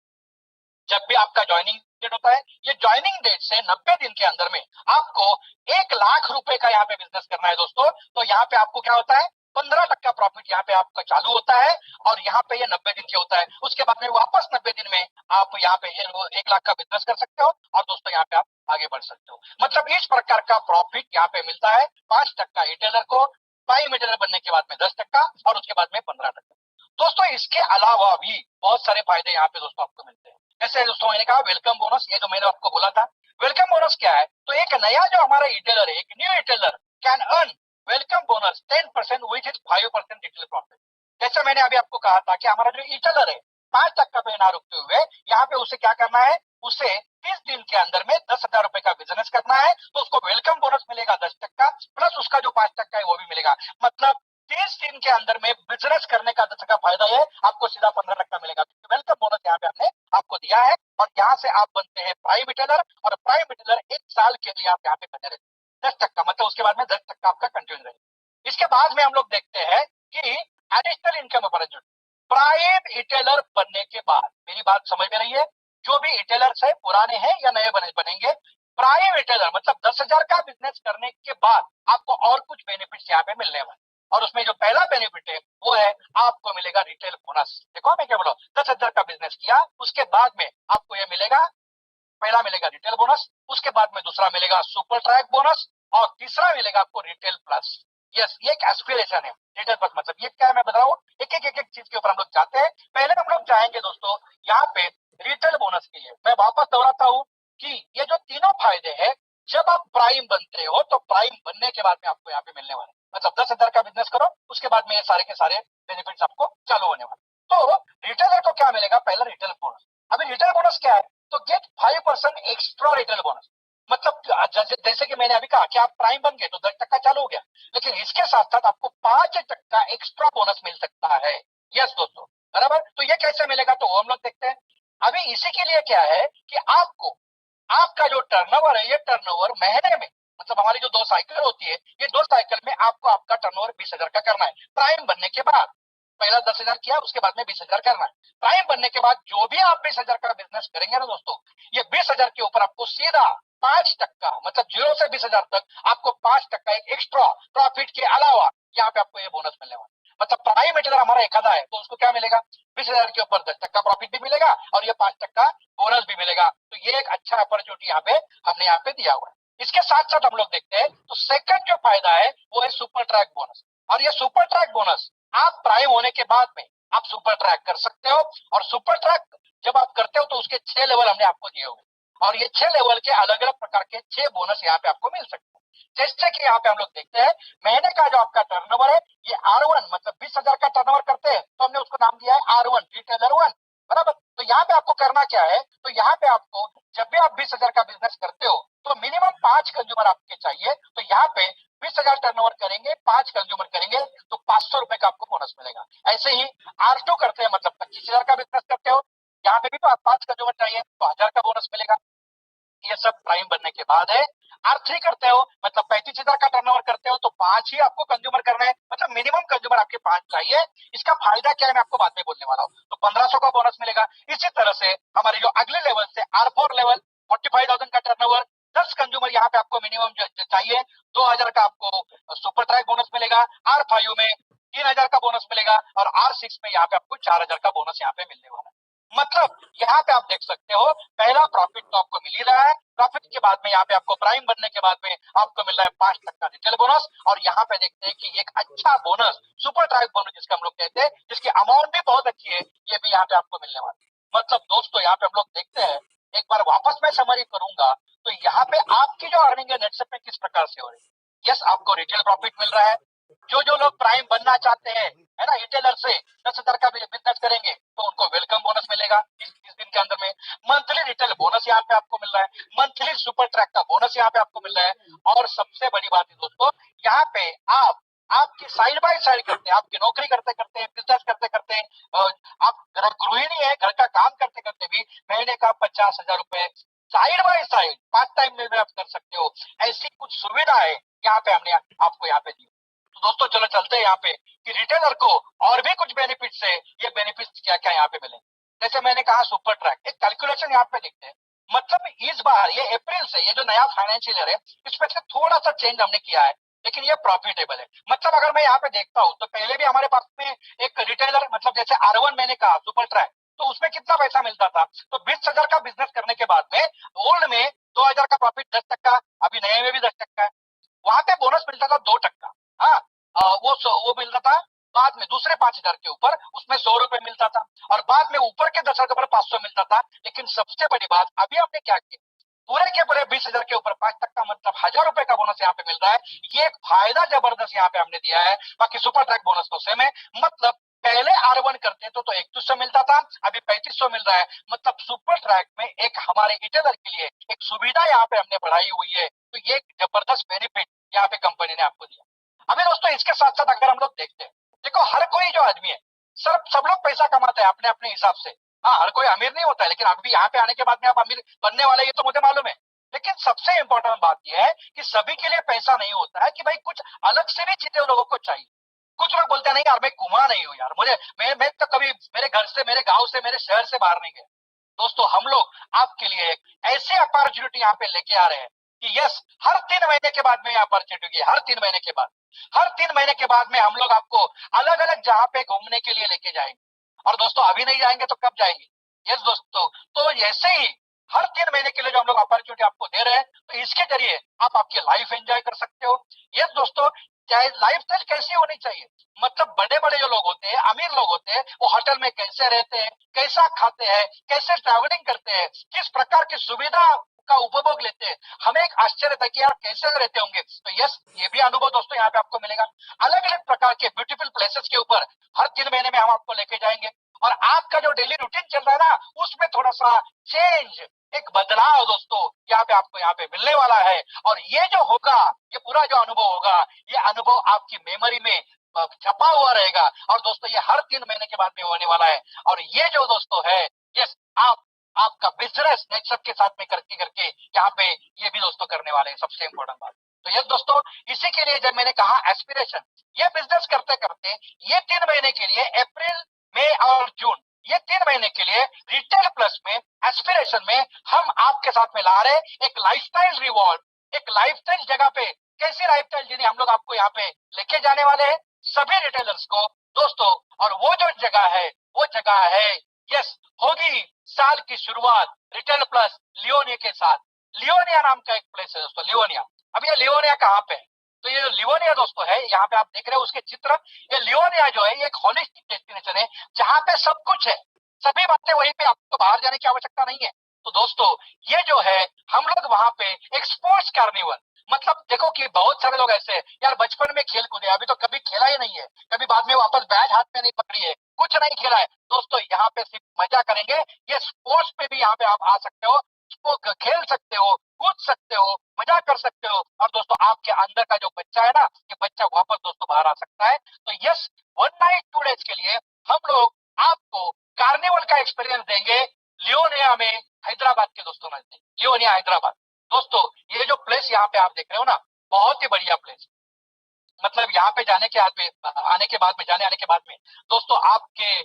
जब भी आपका ज्वाइनिंग डेट होता है, ये ज्वाइनिंग डेट से 90 दिन के अंदर में आपको 1,00,000 रुपए का यहाँ पे बिजनेस करना है दोस्तों। तो यहाँ पे आपको क्या होता है, 15% प्रॉफिट यहाँ पे आपका चालू होता है, और यहाँ पे ये 90 दिन के होता है। उसके बाद में वापस 90 दिन में आप यहाँ पे 1,00,000 का बिजनेस कर सकते हो, और दोस्तों यहाँ पे आप आगे बढ़ सकते हो। मतलब इस प्रकार का प्रॉफिट यहाँ पे मिलता है, 5% रिटेलर को, प्राइम रिटेलर बनने के बाद में 10%, और उसके बाद में 15%। दोस्तों इसके अलावा भी बहुत सारे फायदे यहाँ पे दोस्तों आपको मिलते हैं। जैसे दोस्तों मैंने कहा वेलकम बोनस, ये जो मैंने आपको बोला था, वेलकम बोनस क्या है, तो एक नया जो हमारा रिटेलर है, एक new retailer can earn welcome bonus 10% which is 5% retail profit. जैसे मैंने अभी आपको कहा था कि हमारा जो रिटेलर है 5% पे ना रुकते हुए, यहाँ पे उसे क्या करना है, उसे 30 दिन के अंदर में 10,000 रुपए का बिजनेस करना है, तो उसको वेलकम बोनस मिलेगा 10%, प्लस उसका जो 5% है वो भी मिलेगा। मतलब 30 दिन के अंदर में बिजनेस करने का 10% फायदा है, आपको सीधा 15% मिलेगा। वेलकम बोनस यहाँ पे हमने आपको दिया है, और यहाँ से आप बनते हैं प्राइम रिटेलर, और प्राइम रिटेलर 1 साल के लिए आप यहाँ पे बने रहते 10%, मतलब उसके बाद में 10% आपका कंटिन्यू रहेगा। इसके बाद में हम लोग देखते हैं कि additional income opportunity. Prime retailer बनने के बाद, मेरी बात समझ में रही है, जो भी रिटेलर्स है पुराने हैं या नए बनेंगे, प्राइम रिटेलर मतलब 10,000 का बिजनेस करने के बाद आपको और कुछ बेनिफिट्स यहाँ पे मिलने वाले। और उसमें जो पहला बेनिफिट है वो है आपको मिलेगा रिटेल बोनस। देखो मैं क्या बोला, 10,000 का बिजनेस किया, उसके बाद में आपको ये मिलेगा, पहला मिलेगा रिटेल बोनस, उसके बाद में दूसरा मिलेगा सुपर ट्रैक बोनस, और तीसरा मिलेगा आपको रिटेल प्लस। यस, ये एक एस्पिरेशन है रिटेल प्लस। मतलब ये क्या है मैं बता रहा हूँ, एक चीज के ऊपर हम लोग जाते हैं। पहले हम लोग जाएंगे दोस्तों यहाँ पे रिटेल बोनस के लिए। मैं वापस दोहराता हूँ कि ये जो तीनों फायदे हैं, जब आप प्राइम बनते हो तो प्राइम बनने के बाद में आपको यहाँ पे मिलने वाले, मतलब 10,000 का बिजनेस करो, उसके बाद में ये सारे के सारे बेनिफिट्स आपको चालू होने वाले। तो रिटेलर को क्या मिलेगा, पहला रिटेल बोनस। अभी रिटेल बोनस क्या है, तो गेट 5% एक्स्ट्रा रिटेल बोनस। मतलब जैसे कि मैंने अभी कहा कि आप प्राइम बन गए तो 10% चालू हो गया, लेकिन इसके साथ साथ आपको 5% एक्स्ट्रा बोनस मिल सकता है। यस दोस्तों, बराबर। तो ये कैसे मिलेगा, तो वो हम लोग देखते हैं। अभी इसी के लिए क्या है कि आपको आपका जो टर्नओवर है, ये टर्नओवर महीने में, मतलब हमारी जो 2 साइकिल होती है, ये 2 साइकिल में आपको आपका टर्नओवर 20,000 का करना है प्राइम बनने के बाद। पहला 10,000 किया, उसके बाद में 20,000 करना है। प्राइम बनने के बाद जो भी आप 20,000 का बिजनेस करेंगे ना दोस्तों, ये 20,000 के ऊपर आपको सीधा 5%, मतलब 0 से 20,000 तक आपको 5% एक एक्स्ट्रा प्रॉफिट के अलावा यहाँ पे आपको ये बोनस मिलने वाला है। मतलब प्राइम अगर हमारा 1,000 है तो उसको क्या मिलेगा, 20,000 के ऊपर 10% प्रॉफिट भी मिलेगा और ये 5% बोनस भी मिलेगा। तो ये एक अच्छा अपॉर्चुनिटी यहाँ पे हमने यहाँ पे दिया हुआ है। इसके साथ साथ हम लोग देखते हैं तो सेकंड जो फायदा है वो है सुपर ट्रैक बोनस। और ये सुपर ट्रैक बोनस आप प्राइम होने के बाद में आप सुपर ट्रैक कर सकते हो। और सुपर ट्रैक जब आप करते हो तो उसके 6 लेवल हमने आपको दिए हुए, और ये 6 लेवल के अलग अलग प्रकार के 6 बोनस यहाँ पे आपको मिल सकते हैं। जैसे कि यहाँ पे हम लोग देखते हैं महीने का जो आपका टर्नओवर है ये R1, मतलब 20,000 का टर्नओवर करते हैं तो हमने उसको नाम दिया है R1, रिटेलर 1, बराबर। तो यहाँ पे आपको करना क्या है, तो यहाँ पे आपको जब भी आप 20,000 का बिजनेस करते हो तो मिनिमम 5 कंज्यूमर आपके चाहिए। तो यहाँ पे 20,000 टर्नओवर करेंगे, 5 कंज्यूमर करेंगे तो 500 रुपए का आपको बोनस मिलेगा। ऐसे ही R2 करते हैं, मतलब 25,000 का बिजनेस करते हो, यहाँ पे भी तो आप 5 कंज्यूमर चाहिए तो 1,000 का बोनस मिलेगा। ये सब प्राइम बनने के बाद है। R3 करते हो, मतलब 35,000 का टर्नओवर करते हो तो 5 ही आपको कंज्यूमर करना है, मतलब मिनिमम कंज्यूमर आपके 5 चाहिए। इसका फायदा क्या है मैं आपको बाद में बोलने वाला हूँ। तो 1,500 का बोनस मिलेगा। इसी तरह से हमारे जो अगले लेवल से R4 लेवल, 45,000 का टर्नओवर, 10 कंज्यूमर यहाँ पे आपको मिनिमम चाहिए, 2,000 का आपको सुपर ट्रैक बोनस मिलेगा। R5 में 3,000 का बोनस मिलेगा और R6 में यहाँ पे आपको 4,000 का बोनस यहाँ पे मिलने वाला है। मतलब यहाँ पे आप देख सकते हो पहला प्रॉफिट तो आपको मिल ही रहा है, प्रॉफिट के बाद में यहाँ पे आपको प्राइम बनने के बाद में आपको मिल रहा है 5% रिटेल बोनस। और यहाँ पे देखते हैं कि एक अच्छा बोनस सुपर ट्रैक बोनस जिसका हम लोग कहते हैं, जिसकी अमाउंट भी बहुत अच्छी है, ये भी यहाँ पे आपको मिलने वाला है। मतलब दोस्तों यहाँ पे हम लोग देखते हैं, एक बार वापस मैं समरी करूंगा तो यहाँ पे आपकी जो अर्निंग है नेटसेप में किस प्रकार से हो रही है। यस, आपको रिटेल प्रॉफिट मिल रहा है। जो लोग प्राइम बनना चाहते हैं, है ना, रिटेलर से 10,000 का बिजनेस करेंगे तो उनको वेलकम बोनस मिलेगा इस दिन के अंदर में। मंथली रिटेल बोनस यहाँ पे आपको मिल रहा है, मंथली सुपर ट्रैक का बोनस यहाँ पे आपको मिल रहा है। और सबसे बड़ी बात है दोस्तों, यहाँ पे आपकी साइड बाय साइड करते हैं, आपकी नौकरी करते करते, बिजनेस करते करते, आप गृहिणी है, घर का काम करते करते भी महीने का 50,000 रुपए side by side part time में भी आप कर सकते हो। ऐसी कुछ सुविधा है यहाँ पे हमने आपको यहाँ पे दी। तो दोस्तों चलो चलते हैं यहाँ पे कि रिटेलर को और भी कुछ बेनिफिट्स है, ये बेनिफिट्स क्या क्या यहाँ पे मिले। जैसे मैंने कहा सुपर ट्रैक, एक कैलकुलेशन यहाँ पे देखते हैं। मतलब इस बार ये अप्रैल से ये जो नया फाइनेंशियल ईयर है इसमें से थोड़ा सा चेंज हमने किया है, लेकिन ये प्रॉफिटेबल है। मतलब अगर मैं यहाँ पे देखता हूँ तो पहले भी हमारे पास में एक रिटेलर, मतलब जैसे R1 मैंने कहा सुपर ट्रैक, तो उसमें कितना पैसा मिलता था, तो 20,000 का बिजनेस करने के बाद में ओल्ड में 2,000 का प्रॉफिट 10%, अभी नए में भी 10% है। वहां पे बोनस मिलता था 2%। हाँ, वो मिलता था बाद में दूसरे 5,000 के ऊपर, उसमें 100 रुपए मिलता था, और बाद में ऊपर के 10,000 के ऊपर 500 मिलता था। लेकिन सबसे बड़ी बात अभी हमने क्या किया, पूरे के पूरे 20,000 के ऊपर 5%, मतलब 1,000 रुपए का बोनस यहाँ पे मिल रहा है। ये एक फायदा जबरदस्त यहाँ पे हमने दिया है। बाकी सुपर ट्रैक बोनस तो सेम है। मतलब पहले R1 करते तो 3100 मिलता था, अभी 3500 मिल रहा है। मतलब सुपर ट्रैक में एक हमारे रिटेलर के लिए एक सुविधा यहाँ पे हमने बढ़ाई हुई है। तो ये एक जबरदस्त बेनिफिट यहाँ पे कंपनी ने आपको दिया। अभी दोस्तों इसके साथ साथ अगर हम लोग देखते हैं, देखो हर कोई जो आदमी है, सब लोग पैसा कमाते हैं अपने अपने हिसाब से। हाँ, हर कोई अमीर नहीं होता है, लेकिन अभी यहाँ पे आने के बाद में आप अमीर बनने वाले ये तो मुझे मालूम है। लेकिन सबसे इंपॉर्टेंट बात यह है कि सभी के लिए पैसा नहीं होता है, कि भाई कुछ अलग से भी चीजें लोगों को चाहिए। कुछ लोग बोलते हैं नहीं यार मैं घुमा नहीं हूँ यार, मैं तो कभी मेरे घर से, मेरे गांव से, मेरे शहर से बाहर नहीं गया। दोस्तों हम लोग आपके लिए एक ऐसी अपॉर्चुनिटी यहाँ पे लेके आ रहे हैं कि यस, हर 3 महीने के बाद में अपॉर्चुनिटी, हर 3 महीने के बाद, हर 3 महीने के बाद में हम लोग आपको अलग अलग जगह पे घूमने के लिए लेके जाएंगे। और दोस्तों अभी नहीं जाएंगे तो कब जाएंगे। यस दोस्तों, तो ऐसे ही हर 3 महीने के लिए जो हम लोग अपॉर्चुनिटी आपको दे रहे हैं, तो इसके जरिए आप आपकी लाइफ एंजॉय कर सकते हो। यस दोस्तों, चाहे लाइफ स्टाइल कैसी होनी चाहिए, मतलब बड़े बड़े जो लोग होते हैं, अमीर लोग होते हैं, वो होटल में कैसे रहते हैं, कैसा खाते हैं, कैसे ट्रैवलिंग करते हैं, किस प्रकार की सुविधा का उपभोग लेते हैं, हमें एक आश्चर्य था कि यार कैसे रहते होंगे। तो यस, ये भी अनुभव दोस्तों यहाँ पे आपको मिलेगा। अलग अलग प्रकार के ब्यूटीफुल प्लेसेस के ऊपर हर 3 महीने में हम आपको लेके जाएंगे। और आपका जो डेली रूटीन चल रहा है ना, उसमें थोड़ा सा चेंज, एक बदलाव दोस्तों यहाँ पे आपको यहाँ पे मिलने वाला है। और ये जो होगा, ये पूरा जो अनुभव होगा, ये अनुभव आपकी मेमोरी में छपा हुआ रहेगा। और दोस्तों ये हर 3 महीने के बाद में होने वाला है। और ये जो दोस्तों है, ये आपका बिजनेस नेटवर्क के साथ में करके करके यहाँ पे ये भी दोस्तों करने वाले हैं, सबसे इंपॉर्टेंट बात। तो ये दोस्तों इसी के लिए जब मैंने कहा एस्पिरेशन, ये बिजनेस करते करते ये 3 महीने के लिए अप्रैल मई और जून, ये 3 महीने के लिए रिटेल प्लस में एस्पिरेशन में हम आपके साथ में ला रहे एक लाइफस्टाइल रिवॉर्ड, एक लाइफस्टाइल जगह पे कैसी लाइफस्टाइल जीनी हम लोग आपको यहाँ पे लेके जाने वाले हैं सभी रिटेलर्स को दोस्तों। और वो जो जगह है वो जगह है, यस, होगी साल की शुरुआत रिटेल प्लस लियोनिया के साथ। लियोनिया नाम का एक प्लेस है दोस्तों, लियोनिया। अब ये लियोनिया कहाँ पे है? तो ये लियोनिया दोस्तों है, यहाँ पे आप देख रहे हो उसके चित्र। ये लियोनिया जो है ये एक होलिस्टिक डेस्टिनेशन है जहाँ पे सब कुछ है, सभी बातें वहीं पे, आपको बाहर जाने की आवश्यकता नहीं है। तो दोस्तों ये जो है हम लोग वहां पे एक स्पोर्ट्स कार्निवल, मतलब देखो कि बहुत सारे लोग ऐसे यार बचपन में खेल कूदे, अभी तो कभी खेला ही नहीं है, कभी बाद में वापस बैट हाथ में नहीं पकड़ी है, कुछ नहीं खेला है। दोस्तों यहाँ पे सिर्फ मजा करेंगे, ये स्पोर्ट्स पे भी यहाँ पे आप आ सकते हो, खेल सकते हो, कूद सकते हो, मजा कर सकते हो। और दोस्तों आपके अंदर का जो बच्चा है ना, ये बच्चा वापस दोस्तों बाहर आ सकता है। तो यस, 1 नाइट 2 डेज के लिए हम लोग आपको कार्निवल का एक्सपीरियंस देंगे लियोनिया में, हैदराबाद के दोस्तों नजदीक, लियोनिया हैदराबाद। दोस्तों ये जो प्लेस यहाँ पे आप देख रहे हो ना, बहुत ही बढ़िया प्लेस, मतलब यहाँ पे जाने के आने के बाद में, जाने आने के बाद में दोस्तों आपके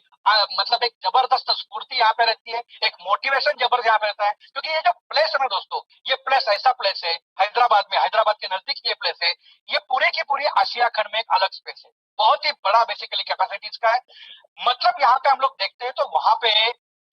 मतलब एक जबरदस्त स्फूर्ति यहाँ पे रहती है, एक मोटिवेशन जबरदस्त यहाँ पे रहता है। क्योंकि ये जो प्लेस है ना दोस्तों, ये प्लेस ऐसा प्लेस है हैदराबाद में, हैदराबाद के नजदीक ये प्लेस है, ये पूरे की पूरी आशिया खंड में एक अलग स्पेस है, बहुत ही बड़ा बेसिकली कैपेसिटी इसका है। मतलब यहाँ पे हम लोग देखते हैं तो वहां पे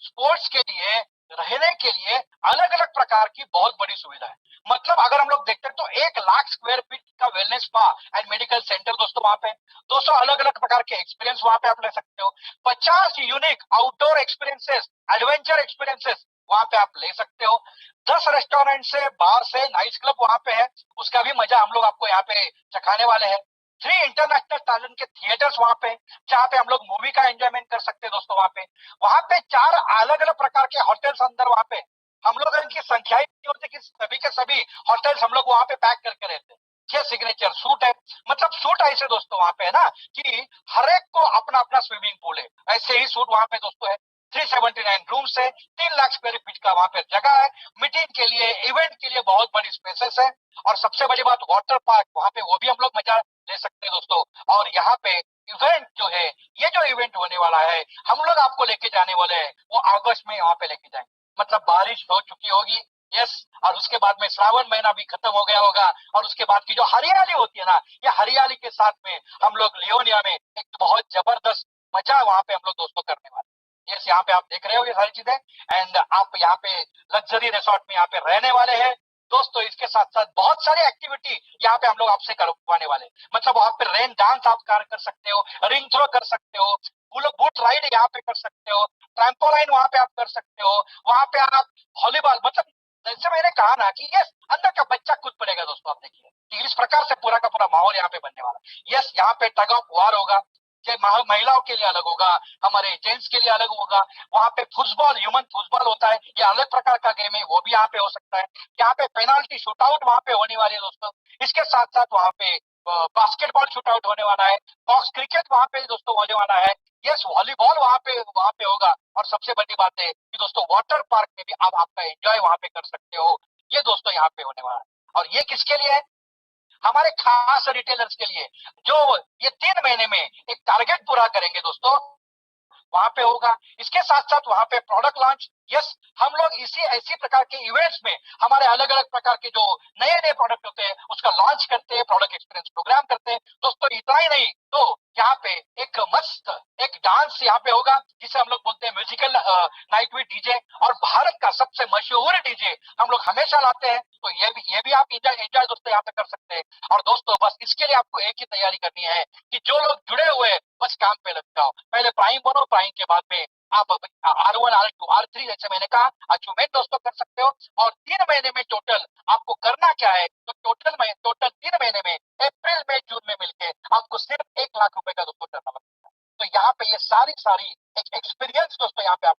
स्पोर्ट्स के लिए, रहने के लिए अलग अलग प्रकार की बहुत बड़ी सुविधा है। मतलब अगर हम लोग देखते हैं तो 1 लाख स्क्वायर फीट का wellness spa and medical centre दोस्तों वहां पे, 200 अलग अलग प्रकार के एक्सपीरियंस वहां पे आप ले सकते हो, 50 unique outdoor experiences, adventure experiences वहां पे आप ले सकते हो, 10 रेस्टोरेंट से, बार से, नाइट क्लब वहां पे है, उसका भी मजा हम लोग आपको यहाँ पे चखाने वाले हैं। 3 इंटरनेशनल टैलेंट के थिएटर्स वहां पे, जहाँ पे हम लोग मूवी का एंजॉयमेंट कर सकते हैं दोस्तों वहां पे 4 अलग अलग प्रकार के होटल्स अंदर वहां पे, हम लोग इनकी संख्या ही नहीं होती कि सभी के सभी होटल्स हम लोग वहां पे पैक करके रहते हैं। 6 सिग्नेचर सूट है, मतलब सूट ऐसे दोस्तों वहां पे है ना कि हर एक को अपना अपना स्विमिंग पूल है, ऐसे ही सूट वहां पे दोस्तों है। 379 रूम्स है, 3 लाख स्क्वायर फीट का वहां पे जगह है, मीटिंग के लिए, इवेंट के लिए बहुत बड़ी स्पेसेस है। और सबसे बड़ी बात वाटर पार्क वहां पे, वो भी हम लोग मजा ले सकते हैं दोस्तों। और यहाँ पे इवेंट जो है, ये जो इवेंट होने वाला है हम लोग आपको लेके जाने वाले हैं, वो अगस्त में वहां पे लेके जाएंगे, मतलब बारिश हो चुकी होगी, यस, और उसके बाद में श्रावण महीना भी खत्म हो गया होगा, और उसके बाद की जो हरियाली होती है ना, ये हरियाली के साथ में हम लोग लियोनिया में एक बहुत जबरदस्त मजा वहां पे हम लोग दोस्तों करने वाले। यस, यहाँ पे आप देख रहे हो ये सारी चीजें, एंड आप यहाँ पे लग्जरी रिसोर्ट में यहाँ पे रहने वाले हैं दोस्तों। इसके साथ साथ बहुत सारी एक्टिविटी यहाँ पे हम लोग आपसे करवाने वाले, मतलब वहां पे रेन डांस आप कर सकते हो, रिंग थ्रो कर सकते हो, बूट राइड यहाँ पे कर सकते हो, ट्रैम्पोलाइन वहां पे आप कर सकते हो, वहां पे आप वॉलीबॉल, मतलब जैसे मैंने कहा ना कि यस, अंदर का बच्चा कूद पड़ेगा दोस्तों। आप देखिए कि इस प्रकार से पूरा का पूरा माहौल यहाँ पे बनने वाला है। यस, यहाँ पे टग ऑफ वार होगा, महिलाओं के लिए अलग होगा, हमारे जेंट्स के लिए अलग होगा। वहां पे फुटबॉल, ह्यूमन फुटबॉल होता है, ये अलग प्रकार का गेम है, वो भी यहाँ पे हो सकता है। यहाँ पे पेनाल्टी शूट आउट वहां पे होने वाली है दोस्तों। इसके साथ साथ वहां पे बास्केटबॉल शूट आउट होने वाला है, बॉक्स क्रिकेट वहां पे दोस्तों होने वाला है, यस, वॉलीबॉल वहां पे होगा। और सबसे बड़ी बात है कि दोस्तों वाटर पार्क में भी आप आपका एंजॉय वहां पे कर सकते हो, ये दोस्तों यहाँ पे होने वाला है। और ये किसके लिए है? हमारे खास रिटेलर्स के लिए, जो ये 3 महीने में एक टारगेट पूरा करेंगे दोस्तों, वहां पे होगा। इसके साथ साथ वहां पे प्रोडक्ट लॉन्च, यस, हम लोग इसी ऐसी प्रकार के इवेंट्स में हमारे अलग अलग प्रकार के जो नए नए प्रोडक्ट होते हैं उसका लॉन्च करते हैं, प्रोडक्ट एक्सपीरियंस प्रोग्राम करते हैं दोस्तों। इतना ही नहीं, तो यहाँ पे एक मस्त एक डांस यहाँ पे होगा, जिसे हम लोग बोलते हैं म्यूजिकल नाइट विद डीजे, और भारत का सबसे मशहूर डीजे हम लोग हमेशा लाते हैं। तो ये भी आप एंजॉय दोस्तों यहाँ पे कर सकते हैं। और दोस्तों बस इसके लिए आपको एक ही तैयारी करनी है कि जो लोग जुड़े हुए हैं बस काम पे लग जाओ, पहले प्राइम बनो, प्राइम के बाद में आप R1 R2 R3 जैसे मैंने कहा अचीवमेंट दोस्तों कर सकते हो। और 3 महीने में टोटल आपको करना क्या है, तो टोटल 3 महीने में अप्रैल मई जून में मिलके आपको सिर्फ 1 लाख रुपए का दोस्तों करना पड़ेगा। तो यहाँ पे ये सारी एक एक्सपीरियंस दोस्तों यहाँ पे आप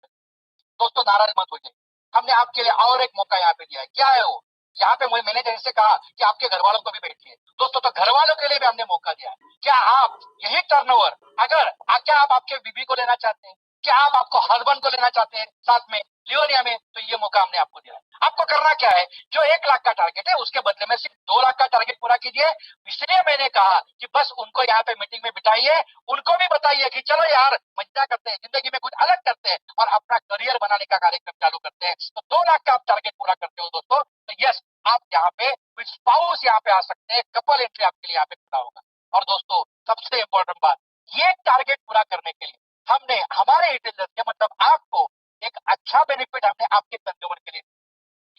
दोस्तों नाराज मत होइए, हमने आपके लिए और एक मौका यहाँ पे दिया है। क्या है वो? यहाँ पे मुझे मैंने जैसे कहा कि आपके घर वालों को भी बैठिए दोस्तों, तो घर वालों के लिए भी हमने मौका दिया है। क्या आप यही टर्नओवर अगर क्या आप आपके बीबी को लेना चाहते हैं, क्या आप आपको हस्बैंड को लेना चाहते हैं साथ में लियोनिया में, तो ये मौका हमने आपको दिया है। आपको करना क्या है, जो 1 लाख का टारगेट है उसके बदले में सिर्फ 2 लाख का टारगेट पूरा कीजिए। इसलिए मैंने कहा कि बस उनको यहाँ पे मीटिंग में बिठाइए, उनको भी बताइए कि चलो यार मजा करते हैं, जिंदगी में कुछ अलग करते हैं और अपना करियर बनाने का कार्यक्रम चालू करते हैं। तो 2 लाख का आप टारगेट पूरा करते हो दोस्तों, तो यस आप यहाँ पे स्पाउस यहाँ पे आ सकते हैं, कपल एंट्री आपके लिए यहाँ पे खुला होगा। और दोस्तों सबसे इंपॉर्टेंट बात, ये टारगेट पूरा करने के लिए हमने हमारे रिटेलर्स के मतलब आपको एक अच्छा बेनिफिट हमने आपके कंज्यूमर के लिए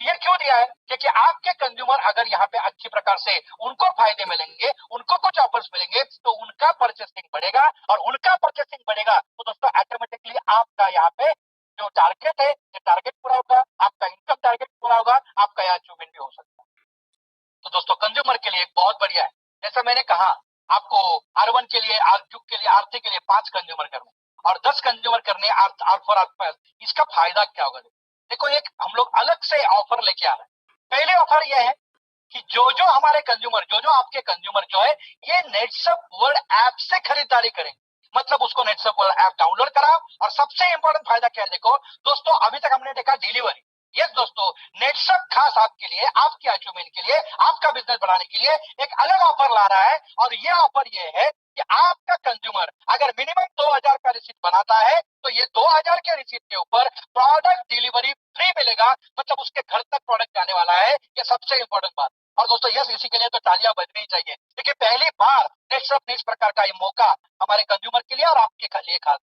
ये क्यों दिया है, क्योंकि आपके कंज्यूमर अगर यहाँ पे अच्छी प्रकार से उनको फायदे मिलेंगे, उनको कुछ ऑफर्स मिलेंगे, तो उनका परचेसिंग बढ़ेगा और उनका परचेसिंग बढ़ेगा तो दोस्तों ऑटोमेटिकली आपका यहाँ पे जो टारगेट है ये टारगेट पूरा होगा, आपका इनकम टारगेट पूरा होगा, आपका यहाँ अचीवमेंट भी हो सकता है। तो दोस्तों कंज्यूमर के लिए बहुत बढ़िया है। जैसा मैंने कहा आपको R1 के लिए, R2 के लिए, R3 के लिए 5 कंज्यूमर करने और 10 कंज्यूमर करने R4 R5। इसका फायदा क्या होगा, देखो एक हम लोग अलग से ऑफर लेके आ रहे हैं। पहले ऑफर यह है कि जो हमारे कंज्यूमर जो आपके कंज्यूमर जो है ये नेटसप वर्ल्ड ऐप से खरीदारी करेंगे, मतलब उसको नेटसप वर्ल्ड ऐप डाउनलोड कराओ। और सबसे इंपॉर्टेंट फायदा क्या है, देखो दोस्तों अभी तक हमने देखा डिलीवरी, यस दोस्तों नेटसप खास आपके लिए, आपके अचीवमेंट के लिए, आपका बिजनेस बढ़ाने के लिए एक अलग ऑफर ला रहा है। और ये ऑफर ये है कि आपका कंज्यूमर अगर मिनिमम 2000 का रिसीट बनाता है तो ये 2000 के रिसीट के ऊपर प्रोडक्ट डिलीवरी फ्री मिलेगा, मतलब उसके घर तक प्रोडक्ट जाने वाला है। ये सबसे इंपॉर्टेंट बात। और दोस्तों यस इसी के लिए तो तालियां बजनी चाहिए, क्योंकि पहली बार नेटसप ने इस प्रकार का ये मौका हमारे कंज्यूमर के लिए और आपके लिए खास।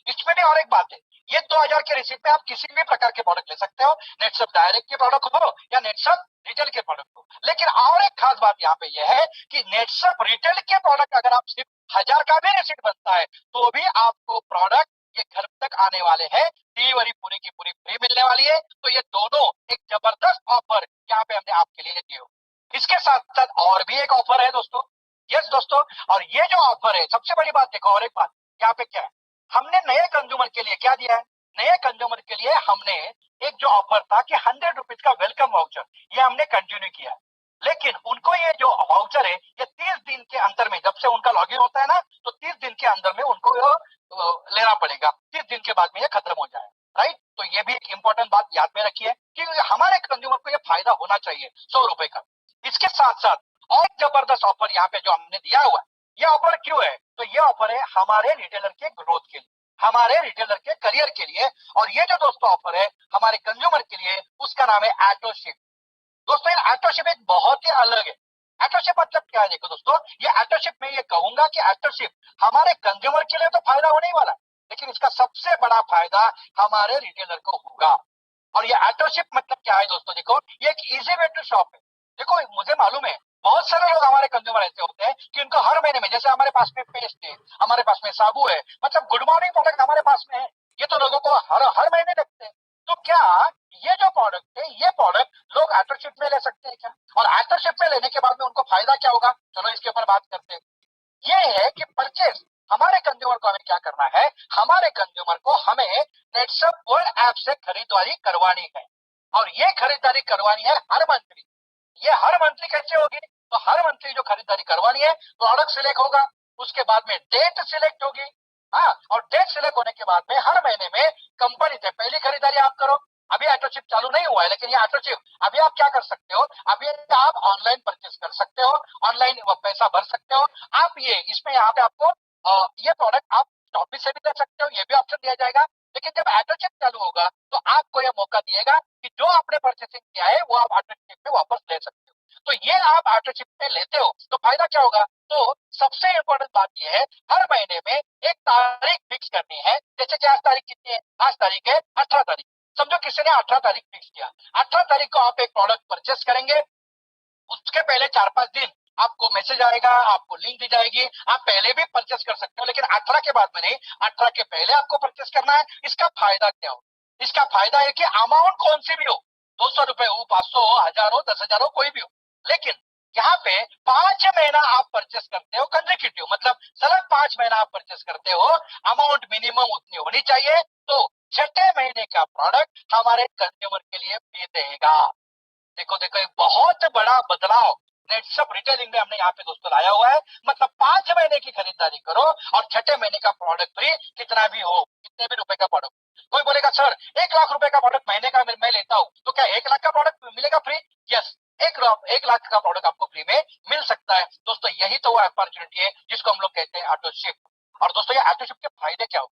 इसमें भी और एक बात है, ये 2000 के रिसीट में आप किसी भी प्रकार के प्रोडक्ट ले सकते हो, नेटसप डायरेक्ट के प्रोडक्ट हो या नेटसप रिटेल के प्रोडक्ट हो। लेकिन और एक खास बात यहाँ पे यह है कि नेटसप रिटेल के प्रोडक्ट अगर आप सिर्फ 1000 का भी रिसीट बनता है तो भी आपको प्रोडक्ट ये घर तक आने वाले हैं, डिलीवरी पूरी की पूरी फ्री मिलने वाली है। तो ये दोनों एक जबरदस्त ऑफर यहाँ पे हमने आपके लिए दिए हो। इसके साथ साथ और भी एक ऑफर है दोस्तों, यस दोस्तों, और ये जो ऑफर है सबसे बड़ी बात देखो, और एक बात यहाँ पे क्या है, हमने नए कंज्यूमर के लिए क्या दिया है, नए कंज्यूमर के लिए हमने एक जो ऑफर था कि 100 रुपीज का वेलकम वाउचर ये हमने कंटिन्यू किया है। लेकिन उनको ये जो वाउचर है ये 30 दिन के अंदर में, जब से उनका लॉगिन होता है ना तो 30 दिन के अंदर में उनको लेना पड़ेगा, 30 दिन के बाद में ये खत्म हो जाए, राइट। तो ये भी एक इंपॉर्टेंट बात याद में रखिए कि हमारे कंज्यूमर को ये फायदा होना चाहिए 100 रुपए का। इसके साथ साथ और जबरदस्त ऑफर यहाँ पे जो हमने दिया हुआ है, ये ऑफर क्यों है, तो ये ऑफर है हमारे रिटेलर के ग्रोथ के लिए, हमारे रिटेलर के करियर के लिए। और ये जो दोस्तों ऑफर है हमारे कंज्यूमर के लिए उसका नाम है ऑटोशिप। दोस्तों ये ऑटोशिप एक बहुत ही अलग है। ऑटोशिप मतलब क्या है, देखो दोस्तों ये ऑटोशिप में ये कहूंगा कि ऑटोशिप हमारे कंज्यूमर के लिए तो फायदा होने ही वाला है, लेकिन इसका सबसे बड़ा फायदा हमारे रिटेलर को होगा। और ये ऑटोशिप मतलब क्या है दोस्तों, देखो ये एक इजी वे टू शॉप है। देखो मुझे मालूम है बहुत सारे लोग हमारे कंज्यूमर ऐसे होते हैं कि उनको हर महीने में, जैसे हमारे पास में पेस्ट है, हमारे पास में साबु है, मतलब गुड मॉर्निंग प्रोडक्ट हमारे पास में है, ये तो लोगों को हर महीने लगते हैं। तो क्या ये जो प्रोडक्ट है ये प्रोडक्ट लोग ऑटोशिप में ले सकते हैं क्या, और ऑटोशिप में लेने के बाद में उनको फायदा क्या होगा, चलो इसके ऊपर बात करते हैं। ये है कि परचेस हमारे कंज्यूमर को हमें क्या करना है, हमारे कंज्यूमर को हमें नेटसप वर्ल्ड ऐप से खरीदारी करवानी है। और ये खरीदारी करवानी है हर मंथली। ये हर मंथली कैसे होगी, तो हर मंथली जो खरीदारी करवानी है प्रोडक्ट सिलेक्ट होगा, उसके बाद में डेट सिलेक्ट होगी, हाँ, और डेट सिलेक्ट होने के बाद में हर महीने में कंपनी से पहली खरीदारी आप करो। अभी ऑटोशिप चालू नहीं हुआ है, लेकिन ये ऑटोशिप अभी आप क्या कर सकते हो, अभी आप ऑनलाइन परचेस कर सकते हो, ऑनलाइन पैसा भर सकते हो आप। ये इसमें यहाँ पे आपको ये प्रोडक्ट आप शॉपी से भी ले सकते हो, ये भी ऑप्शन दिया जाएगा। लेकिन जब ऑटोशिप चालू होगा तो आपको यह मौका दिएगा कि जो आपने परचेसिंग किया है वो आप ऑटोशिप में वापस ले सकते हो। तो ये आप ऑटोशिप में लेते हो तो फायदा क्या होगा, तो सबसे इंपॉर्टेंट बात यह है हर महीने में एक तारीख फिक्स करनी है। जैसे कि आज तारीख कितनी है, आज तारीख है 18 तारीख, समझो किसी ने 18 तारीख फिक्स किया, 18 तारीख को आप एक प्रोडक्ट परचेस करेंगे, उसके पहले 4-5 दिन आपको मैसेज आएगा, आपको लिंक दी जाएगी, आप पहले भी परचेस कर सकते हो, लेकिन 18 के बाद में नहीं, 18 के पहले आपको परचेस करना है। इसका फायदा क्या हो, इसका फायदा है कि अमाउंट कौन सी भी हो, 200 रुपए हो, 500 हो, 1000 हो, 10,000 हो, कोई भी हो, लेकिन यहाँ पे 5 महीना आप परचेस करते हो कंसेक्यूटिव, मतलब सलग 5 महीना आप परचेस करते हो, अमाउंट मिनिमम उतनी होनी चाहिए, तो 6ठे महीने का प्रोडक्ट हमारे कंज्यूमर के लिए फ्री रहेगा। देखो देखो एक बहुत बड़ा बदलाव नेटसप रिटेलिंग में हमने यहाँ पे दोस्तों लाया हुआ है। मतलब 5 महीने की खरीदारी करो और छठे महीने का प्रोडक्ट फ्री, कितना भी हो, कितने भी रुपए का प्रोडक्ट। कोई बोलेगा सर 1 लाख रुपए का प्रोडक्ट महीने का मैं लेता हूँ तो क्या 1 लाख का प्रोडक्ट मिलेगा फ्री? यस, 1 लाख का प्रोडक्ट आपको फ्री में मिल सकता है दोस्तों। यही तो वो अपॉर्चुनिटी है जिसको हम लोग कहते हैं ऑटो शिफ्ट। और दोस्तों ये ऑटो शिफ्ट के फायदे क्या हो?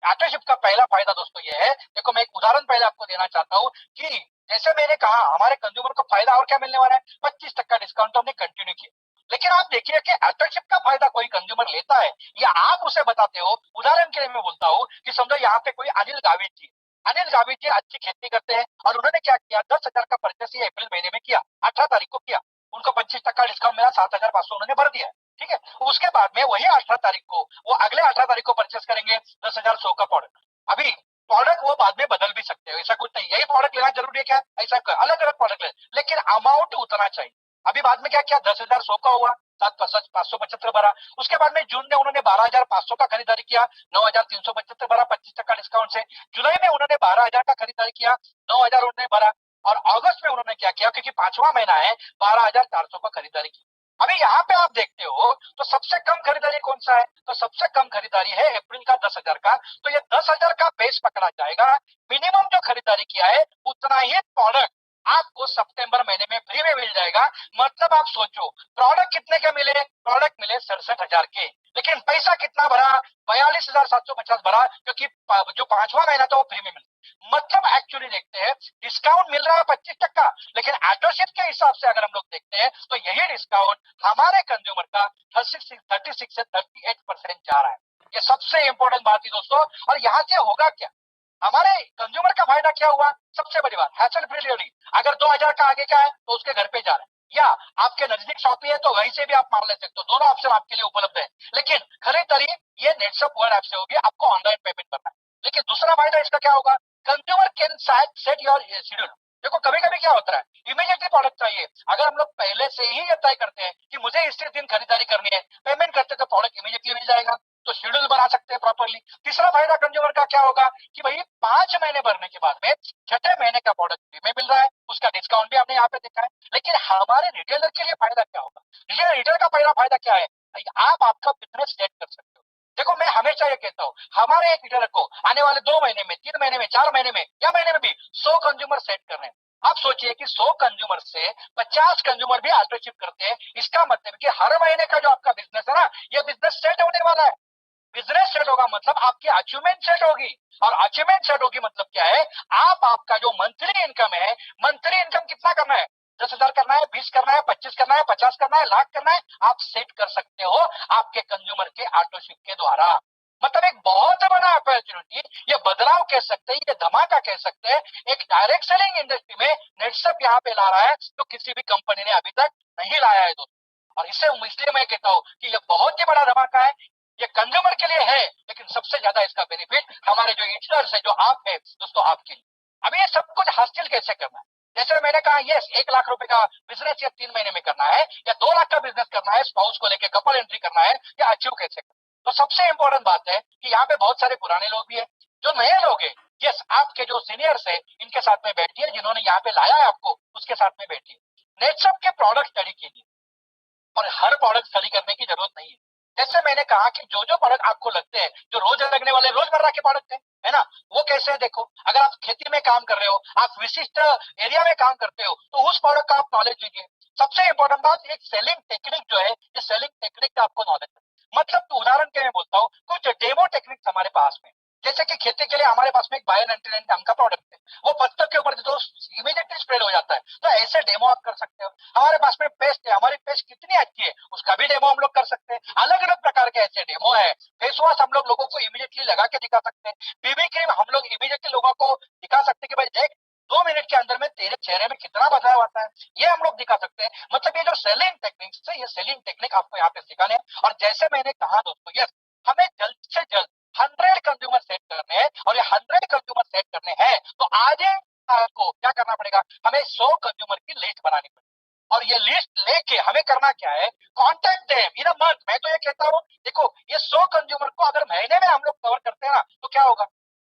ऑटो शिफ्ट का पहला फायदा दोस्तों ये है, देखो मैं एक उदाहरण पहले आपको देना चाहता हूँ कि जैसे मैंने कहा हमारे कंज्यूमर को फायदा और क्या मिलने वाला है, 25% डिस्काउंट तो हमने कंटिन्यू किया। लेकिन आप देखिए कि ऑटो शिफ्ट का फायदा कोई कंज्यूमर लेता है या आप उसे बताते हो। उदाहरण के लिए मैं बोलता हूँ कि समझो यहाँ पे कोई अनिल गावित जी, अनिल गावित जी अच्छी खेती करते हैं और उन्होंने क्या किया, 10,000 का परचेस ये अप्रैल महीने में किया, 18 तारीख को किया, उनको 25% डिस्काउंट मिला, 7,500 उन्होंने भर दिया। ठीक है, उसके बाद में वही 18 तारीख को वो अगले 18 तारीख को परचेस करेंगे 10,100 का प्रोडक्ट। अभी प्रोडक्ट वो बाद में बदल भी सकते हो, ऐसा कुछ नहीं, यही प्रोडक्ट लेना जरूरी है क्या? ऐसा अलग अलग प्रोडक्ट ले, लेकिन अमाउंट उतना चाहिए। अभी बाद में क्या किया, 10,100 का हुआ, 7,575 भरा। उसके बाद में जून में उन्होंने 12,500 का खरीदारी किया, 9,375 भरा 25% डिस्काउंट से। जुलाई में उन्होंने 12,000 का खरीदारी किया, 9,000 उन्होंने भरा। और अगस्त में उन्होंने क्या किया, क्योंकि 5वां महीना है, 12,400 का खरीदारी की। अभी यहाँ पे आप देखते हो तो सबसे कम खरीदारी कौन सा है, तो सबसे कम खरीदारी है अप्रैल का 10,000 का। तो ये 10,000 का बेस पकड़ा जाएगा, मिनिमम जो खरीदारी किया है उतना ही प्रोडक्ट आपको सितंबर महीने में फ्री में मिल जाएगा। मतलब आप सोचो प्रोडक्ट कितने के मिले, प्रोडक्ट मिले 67,000 के, लेकिन पैसा कितना भरा, 42,750 भरा, क्योंकि जो 5वां महीना था वो फ्री में मिला। मतलब एक्चुअली देखते हैं डिस्काउंट मिल रहा है 25%, लेकिन ऑटोशिप के हिसाब से अगर हम लोग देखते हैं तो यही डिस्काउंट हमारे कंज्यूमर का 36 से 38% जा रहा है। ये सबसे इंपॉर्टेंट बात है दोस्तों। और यहाँ से होगा क्या, हमारे कंज्यूमर का फायदा क्या हुआ, सबसे बड़ी बात हैसल फ्री डिलीवरी। अगर 2,000 का आगे का है तो उसके घर पे जा रहा है, या आपके नजदीक शॉपी है तो वहीं से भी आप मार ले सकते हो, दोनों ऑप्शन आपके लिए उपलब्ध है। लेकिन खरीदारी ये नेटसप वर्ल्ड ऐप से होगी, आपको ऑनलाइन पेमेंट करना है। लेकिन दूसरा फायदा इसका क्या होगा, consumer can set your schedule. देखो कभी कभी क्या होता है, इमीडिएटली प्रोडक्ट चाहिए, अगर हम लोग पहले से ही ये तय करते हैं कि मुझे इस दिन खरीदारी करनी है, पेमेंट करते तो प्रोडक्ट इमीडिएटली मिल जाएगा, तो शेड्यूल बना सकते हैं प्रॉपरली। तीसरा फायदा कंज्यूमर का क्या होगा कि भाई 5 महीने भरने के बाद में छठे महीने का प्रोडक्ट फ्री में मिल रहा है, उसका डिस्काउंट भी आपने यहाँ पे देखा है। लेकिन हमारे रिटेलर के लिए फायदा क्या होगा, रिटेलर का पहला फायदा क्या है, आप आपका बिजनेस सेट कर सकते हो। देखो मैं हमेशा ये कहता हूँ हमारे एक रिटेलर को आने वाले 2 महीने में, 3 महीने में, 4 महीने में या महीने में भी 100 कंज्यूमर सेट कर रहे हैं। आप सोचिए कि 100 कंज्यूमर से 50 कंज्यूमर भी ऑटोशिप करते हैं, इसका मतलब कि हर महीने का जो आपका बिजनेस है ना, ये बिजनेस सेट होने वाला है। बिजनेस सेट होगा मतलब आपकी अचीवमेंट सेट होगी, और अचीवमेंट सेट होगी मतलब क्या है, आपका जो मंथली इनकम है, मंथली इनकम कितना करना है, 10,000 करना है, 20 करना है, 25 करना है, 50 करना है, लाख करना है, आप सेट कर सकते हो आपके कंज्यूमर के ऑटोशिप के द्वारा। मतलब एक बहुत बड़ा अपॉर्चुनिटी, ये बदलाव कह सकते हैं, ये धमाका कह सकते हैं, एक डायरेक्ट सेलिंग इंडस्ट्री में नेटसप यहाँ पे ला रहा है तो किसी भी कंपनी ने अभी तक नहीं लाया है दोस्तों। और इसलिए मैं कहता हूँ कि ये बहुत ही बड़ा धमाका है, ये कंज्यूमर के लिए है, लेकिन सबसे ज्यादा इसका बेनिफिट हमारे जो यूजर्स है, जो आप है दोस्तों, आपके लिए। अभी ये सब कुछ हासिल कैसे करना है, जैसे मैंने कहा यस 1 लाख रुपए का बिजनेस या 3 महीने में करना है, या 2 लाख का बिजनेस करना है, स्पाउस को लेकर कपल एंट्री करना है, या अचीव कैसे करना है। तो सबसे इंपॉर्टेंट बात है कि यहाँ पे बहुत सारे पुराने लोग भी है, जो नए लोग हैं, यस आपके जो सीनियर्स है इनके साथ में बैठिए, जिन्होंने यहाँ पे लाया है आपको उसके साथ में बैठिए, नेटसप के प्रोडक्ट स्टडी कीजिए। और हर प्रोडक्ट स्टडी करने की जरूरत नहीं है। जैसे मैंने कहा कि जो जो प्रोडक्ट आपको लगते हैं, जो रोज लगने वाले रोजमर्रा के प्रोडक्ट है ना, वो कैसे है देखो। अगर आप खेती में काम कर रहे हो, आप विशिष्ट एरिया में काम करते हो, तो उस प्रोडक्ट का आप नॉलेज लीजिए। सबसे इंपॉर्टेंट बात, एक सेलिंग टेक्निक जो है, ये सेलिंग टेक्निक का आपको नॉलेज है। मतलब तो उदाहरण के मैं बोलता हूँ, कुछ डेमो टेक्निक्स हमारे पास में, जैसे कि खेती के लिए हमारे पास में एक बायो 99 नाम का प्रोडक्ट है, वो पत्तों के ऊपर जो इमीडिएटली स्प्रेड हो जाता है, तो ऐसे डेमो आप कर सकते हो। हमारे पास में पेस्ट है, हमारी पेस्ट कितनी अच्छी है उसका भी डेमो हम लोग कर सकते हैं। अलग अलग प्रकार के ऐसे डेमो है। फेस वॉश हम लोगों को इमीडिएटली लगा के दिखा सकते हैं, बीबी क्रीम हम लोग इमीडिएटली लोगों को दिखा सकते हैं कि भाई देख 2 मिनट के अंदर में तेरे चेहरे में कितना बदलाव आता है, ये हम लोग दिखा सकते हैं। मतलब ये जो सेलिंग टेक्निक्स है, ये सेलिंग टेक्निक आपको यहाँ पे सिखाने हैं। और जैसे मैंने कहा दोस्तों, यस हमें जल्द से जल्द 100 कंज्यूमर सेट करने हैं, और ये 100 कंज्यूमर सेट करने हैं तो आज ही आपको क्या करना पड़ेगा, हमें 100 कंज्यूमर की लिस्ट बनानी पड़ेगी। और ये लिस्ट लेके हमें करना क्या है, contact them in a month. मैं तो ये कहता हूँ देखो, ये 100 कंज्यूमर को अगर महीने में हम लोग कवर करते हैं ना, तो क्या होगा,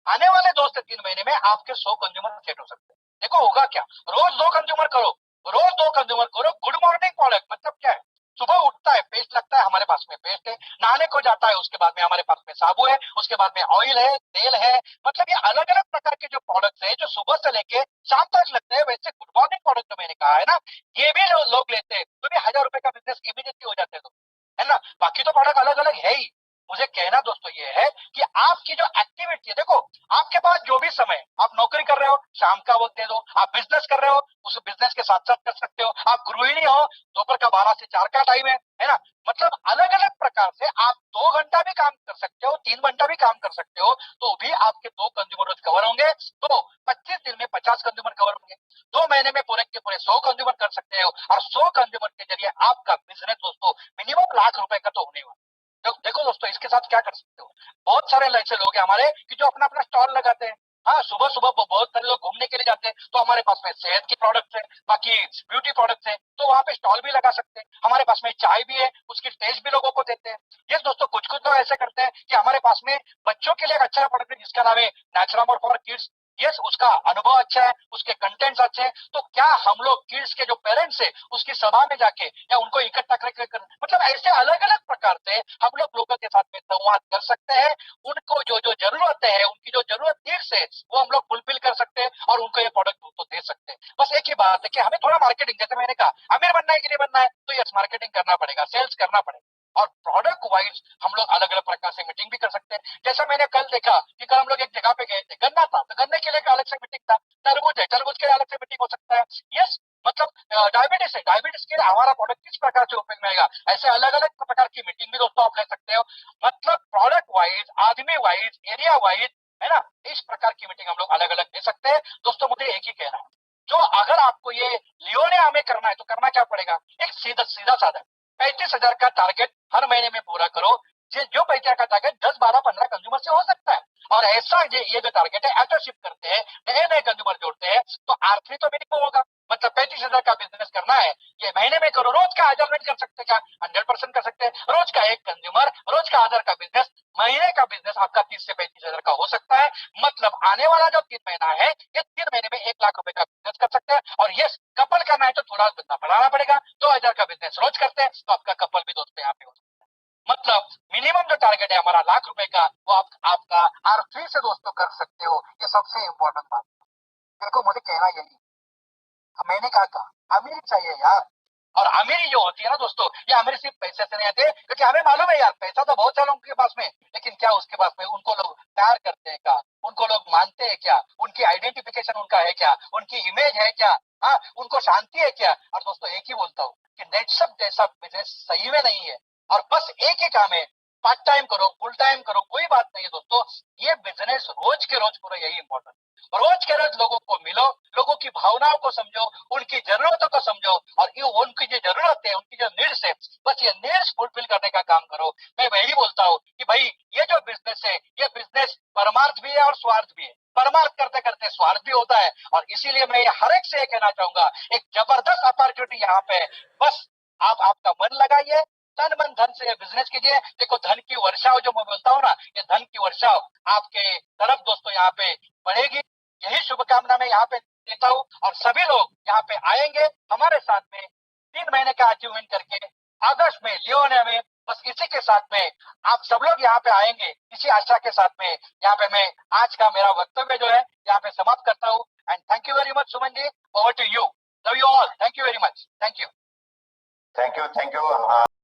आने वाले 2 से 3 महीने में आपके 100 कंज्यूमर सेट हो सकते हैं। देखो होगा क्या, रोज 2 कंज्यूमर करो, रोज 2 कंज्यूमर करो। गुड मॉर्निंग प्रोडक्ट मतलब क्या है? सुबह उठता है, पेस्ट लगता है, हमारे पास में पेस्ट है। नहाने को जाता है, उसके बाद में हमारे पास में साबु है, उसके बाद में ऑयल है, तेल है। मतलब ये अलग अलग प्रकार के जो प्रोडक्ट्स है, जो सुबह से लेके शाम तक लगते हैं। वैसे गुड मॉर्निंग प्रोडक्ट जो मैंने कहा है ना, ये भी जो लोग लेते हैं तो भी 1000 रुपए का बिजनेस इमीडिएटली हो जाते हैं, तो है ना। बाकी तो प्रोडक्ट अलग अलग है ही। मुझे कहना दोस्तों ये है कि आपकी जो एक्टिविटी है, देखो आपके पास जो भी समय, आप नौकरी कर रहे हो, शाम का वक्त दे दो। आप बिजनेस कर रहे हो, उस बिजनेस के साथ साथ कर सकते हो। आप गृहिणी हो, दोपहर का 12 से 4 का टाइम है ना। मतलब अलग अलग प्रकार से आप 2 घंटा भी काम कर सकते हो, 3 घंटा भी काम कर सकते हो, तो भी आपके 2 कंज्यूमर कवर होंगे। तो 25 दिन में 50 कंज्यूमर कवर होंगे। 2 महीने में पूरे के पूरे 100 कंज्यूमर कर सकते हो, और 100 कंज्यूमर के जरिए आपका बिजनेस दोस्तों मिनिमम लाख रुपए का तो होने वाला। तो देखो दोस्तों, इसके साथ क्या कर सकते हो। बहुत सारे ऐसे लोग हैं हमारे कि जो अपना अपना स्टॉल लगाते हैं। हाँ, सुबह सुबह बहुत सारे लोग घूमने के लिए जाते हैं, तो हमारे पास में सेहत के प्रोडक्ट्स है, बाकी ब्यूटी प्रोडक्ट्स है, तो वहाँ पे स्टॉल भी लगा सकते हैं। हमारे पास में चाय भी है, उसकी टेस्ट भी लोगों को देते हैं। ये दोस्तों कुछ कुछ लोग ऐसे करते हैं कि हमारे पास में बच्चों के लिए एक अच्छा प्रोडक्ट है जिसका नाम है नेचुरामोर फॉर किड्स। यस, उसका अनुभव अच्छा है, उसके कंटेंट्स अच्छे हैं। तो क्या हम लोग किड्स के जो पेरेंट्स है उसकी सभा में जाके या उनको इकट्ठा कर मतलब ऐसे अलग अलग प्रकार से हम लोग लोगों के साथ में संवाद कर सकते हैं। उनको जो जो जरूरतें हैं, उनकी जो जरूरत नीड्स है, वो हम लोग फुलफिल कर सकते हैं और उनको ये प्रोडक्ट तो दे सकते हैं। बस एक ही बात है कि हमें थोड़ा मार्केटिंग, जैसे मैंने कहा अमीर बनना है कि नहीं बनना है, तो यस मार्केटिंग करना पड़ेगा, सेल्स करना पड़ेगा। और प्रोडक्ट वाइज हम लोग अलग अलग प्रकार से मीटिंग भी कर सकते हैं। जैसा मैंने कल देखा कि कल हम लोग एक जगह पे गए थे, गन्ना था तो गन्ने के लिए एक अलग से मीटिंग था। तरबूज है, तरबूज के लिए अलग से मीटिंग हो सकता है। यस, मतलब डायबिटीज है, डायबिटीज के लिए हमारा प्रोडक्ट किस प्रकार से उपयोग में आएगा, ऐसे अलग अलग प्रकार की मीटिंग भी दोस्तों आप ले सकते हो। मतलब प्रोडक्ट वाइज, आदमी वाइज, एरिया वाइज, है ना, इस प्रकार की मीटिंग हम लोग अलग अलग दे सकते हैं। दोस्तों मुझे एक ही कहना है, जो अगर आपको ये लियोने हमें करना है तो करना क्या पड़ेगा, एक सीधा सीधा साधा 35,000 का टारगेट हर महीने में पूरा करो। जो 35 का टारगेट 10, 12, 15 कंज्यूमर से हो सकता है। और ऐसा ये जो टारगेट है ऐसा शिफ्ट करते हैं, नए नए कंज्यूमर जोड़ते हैं, तो आखिरी तो मिनिमम होगा। मतलब 35,000 का बिजनेस करना है, ये महीने में करो। रोज का 1000 नहीं कर सकते क्या? 100% कर सकते हैं। रोज का एक कंज्यूमर, रोज का 1000 का बिजनेस, महीने का बिजनेस आपका 30 से 35,000 का हो सकता है। मतलब आने वाला जो 3 महीना है, ये 3 महीने में 1 लाख रुपए का बिजनेस कर सकते हैं। और ये कपल करना है तो थोड़ा बढ़ाना पड़ेगा, 2,000 का बिजनेस रोज करते हैं तो आपका कपल भी दोस्तों यहाँ पे हो सकता है। मतलब मिनिमम जो टारगेट है हमारा ₹1,00,000 का, वो आपका R3 से दोस्तों कर सकते हो। ये सबसे इंपॉर्टेंट बात। देखो मुझे कहना यही, मैंने कहा था अमीरी चाहिए यार। और अमीरी जो होती है ना दोस्तों, ये अमीरी सिर्फ पैसे से नहीं आते, क्योंकि हमें मालूम है यार पैसा तो बहुत सारे लोगों के पास में, लेकिन क्या उसके पास में उनको लोग प्यार करते हैं क्या, उनको लोग मानते हैं क्या, उनकी आइडेंटिफिकेशन उनका है क्या, उनकी इमेज है क्या, हाँ उनको शांति है क्या। और दोस्तों एक ही बोलता हूँ कि नेटसप जैसा बिजनेस सही में नहीं है। और बस एक ही काम है, पार्ट टाइम करो, फुल टाइम करो, कोई बात नहीं है दोस्तों। ये बिजनेस रोज के रोज करो, यही इंपॉर्टेंट। रोज के रोज लोगों को मिलो, लोगों की भावनाओं को समझो, उनकी जरूरतों को समझो, और ये उनकी जो जरूरत है, उनकी जो नीड्स है, बस ये नीड्स फुलफिल करने का काम करो। मैं वही बोलता हूँ कि भाई ये जो बिजनेस है, ये बिजनेस परमार्थ भी है और स्वार्थ भी है। परमार्थ करते करते स्वार्थ भी होता है, और इसीलिए मैं ये हर एक से ये कहना चाहूंगा, एक जबरदस्त अपॉर्चुनिटी यहाँ पे है। बस आप आपका मन लगाइए, तन मन धन से बिजनेस कीजिए। देखो धन की वर्षा जो मैं बोलता हूँ ना, ये धन की वर्षा आपके तरफ दोस्तों यहाँ पे बढ़ेगी। यही शुभकामना मैं यहाँ पे देता हूँ, और सभी लोग यहाँ पे आएंगे हमारे साथ में 3 महीने का अचीवमेंट करके अगस्त में लियोने में। बस इसी के साथ में आप सब लोग यहाँ पे आएंगे, इसी आशा के साथ में यहाँ पे मैं आज का मेरा वक्तव्य जो है यहाँ पे समाप्त करता हूँ। And thank you very much Suman ji, over to you. Love you all, thank you very much, thank you. Thank you.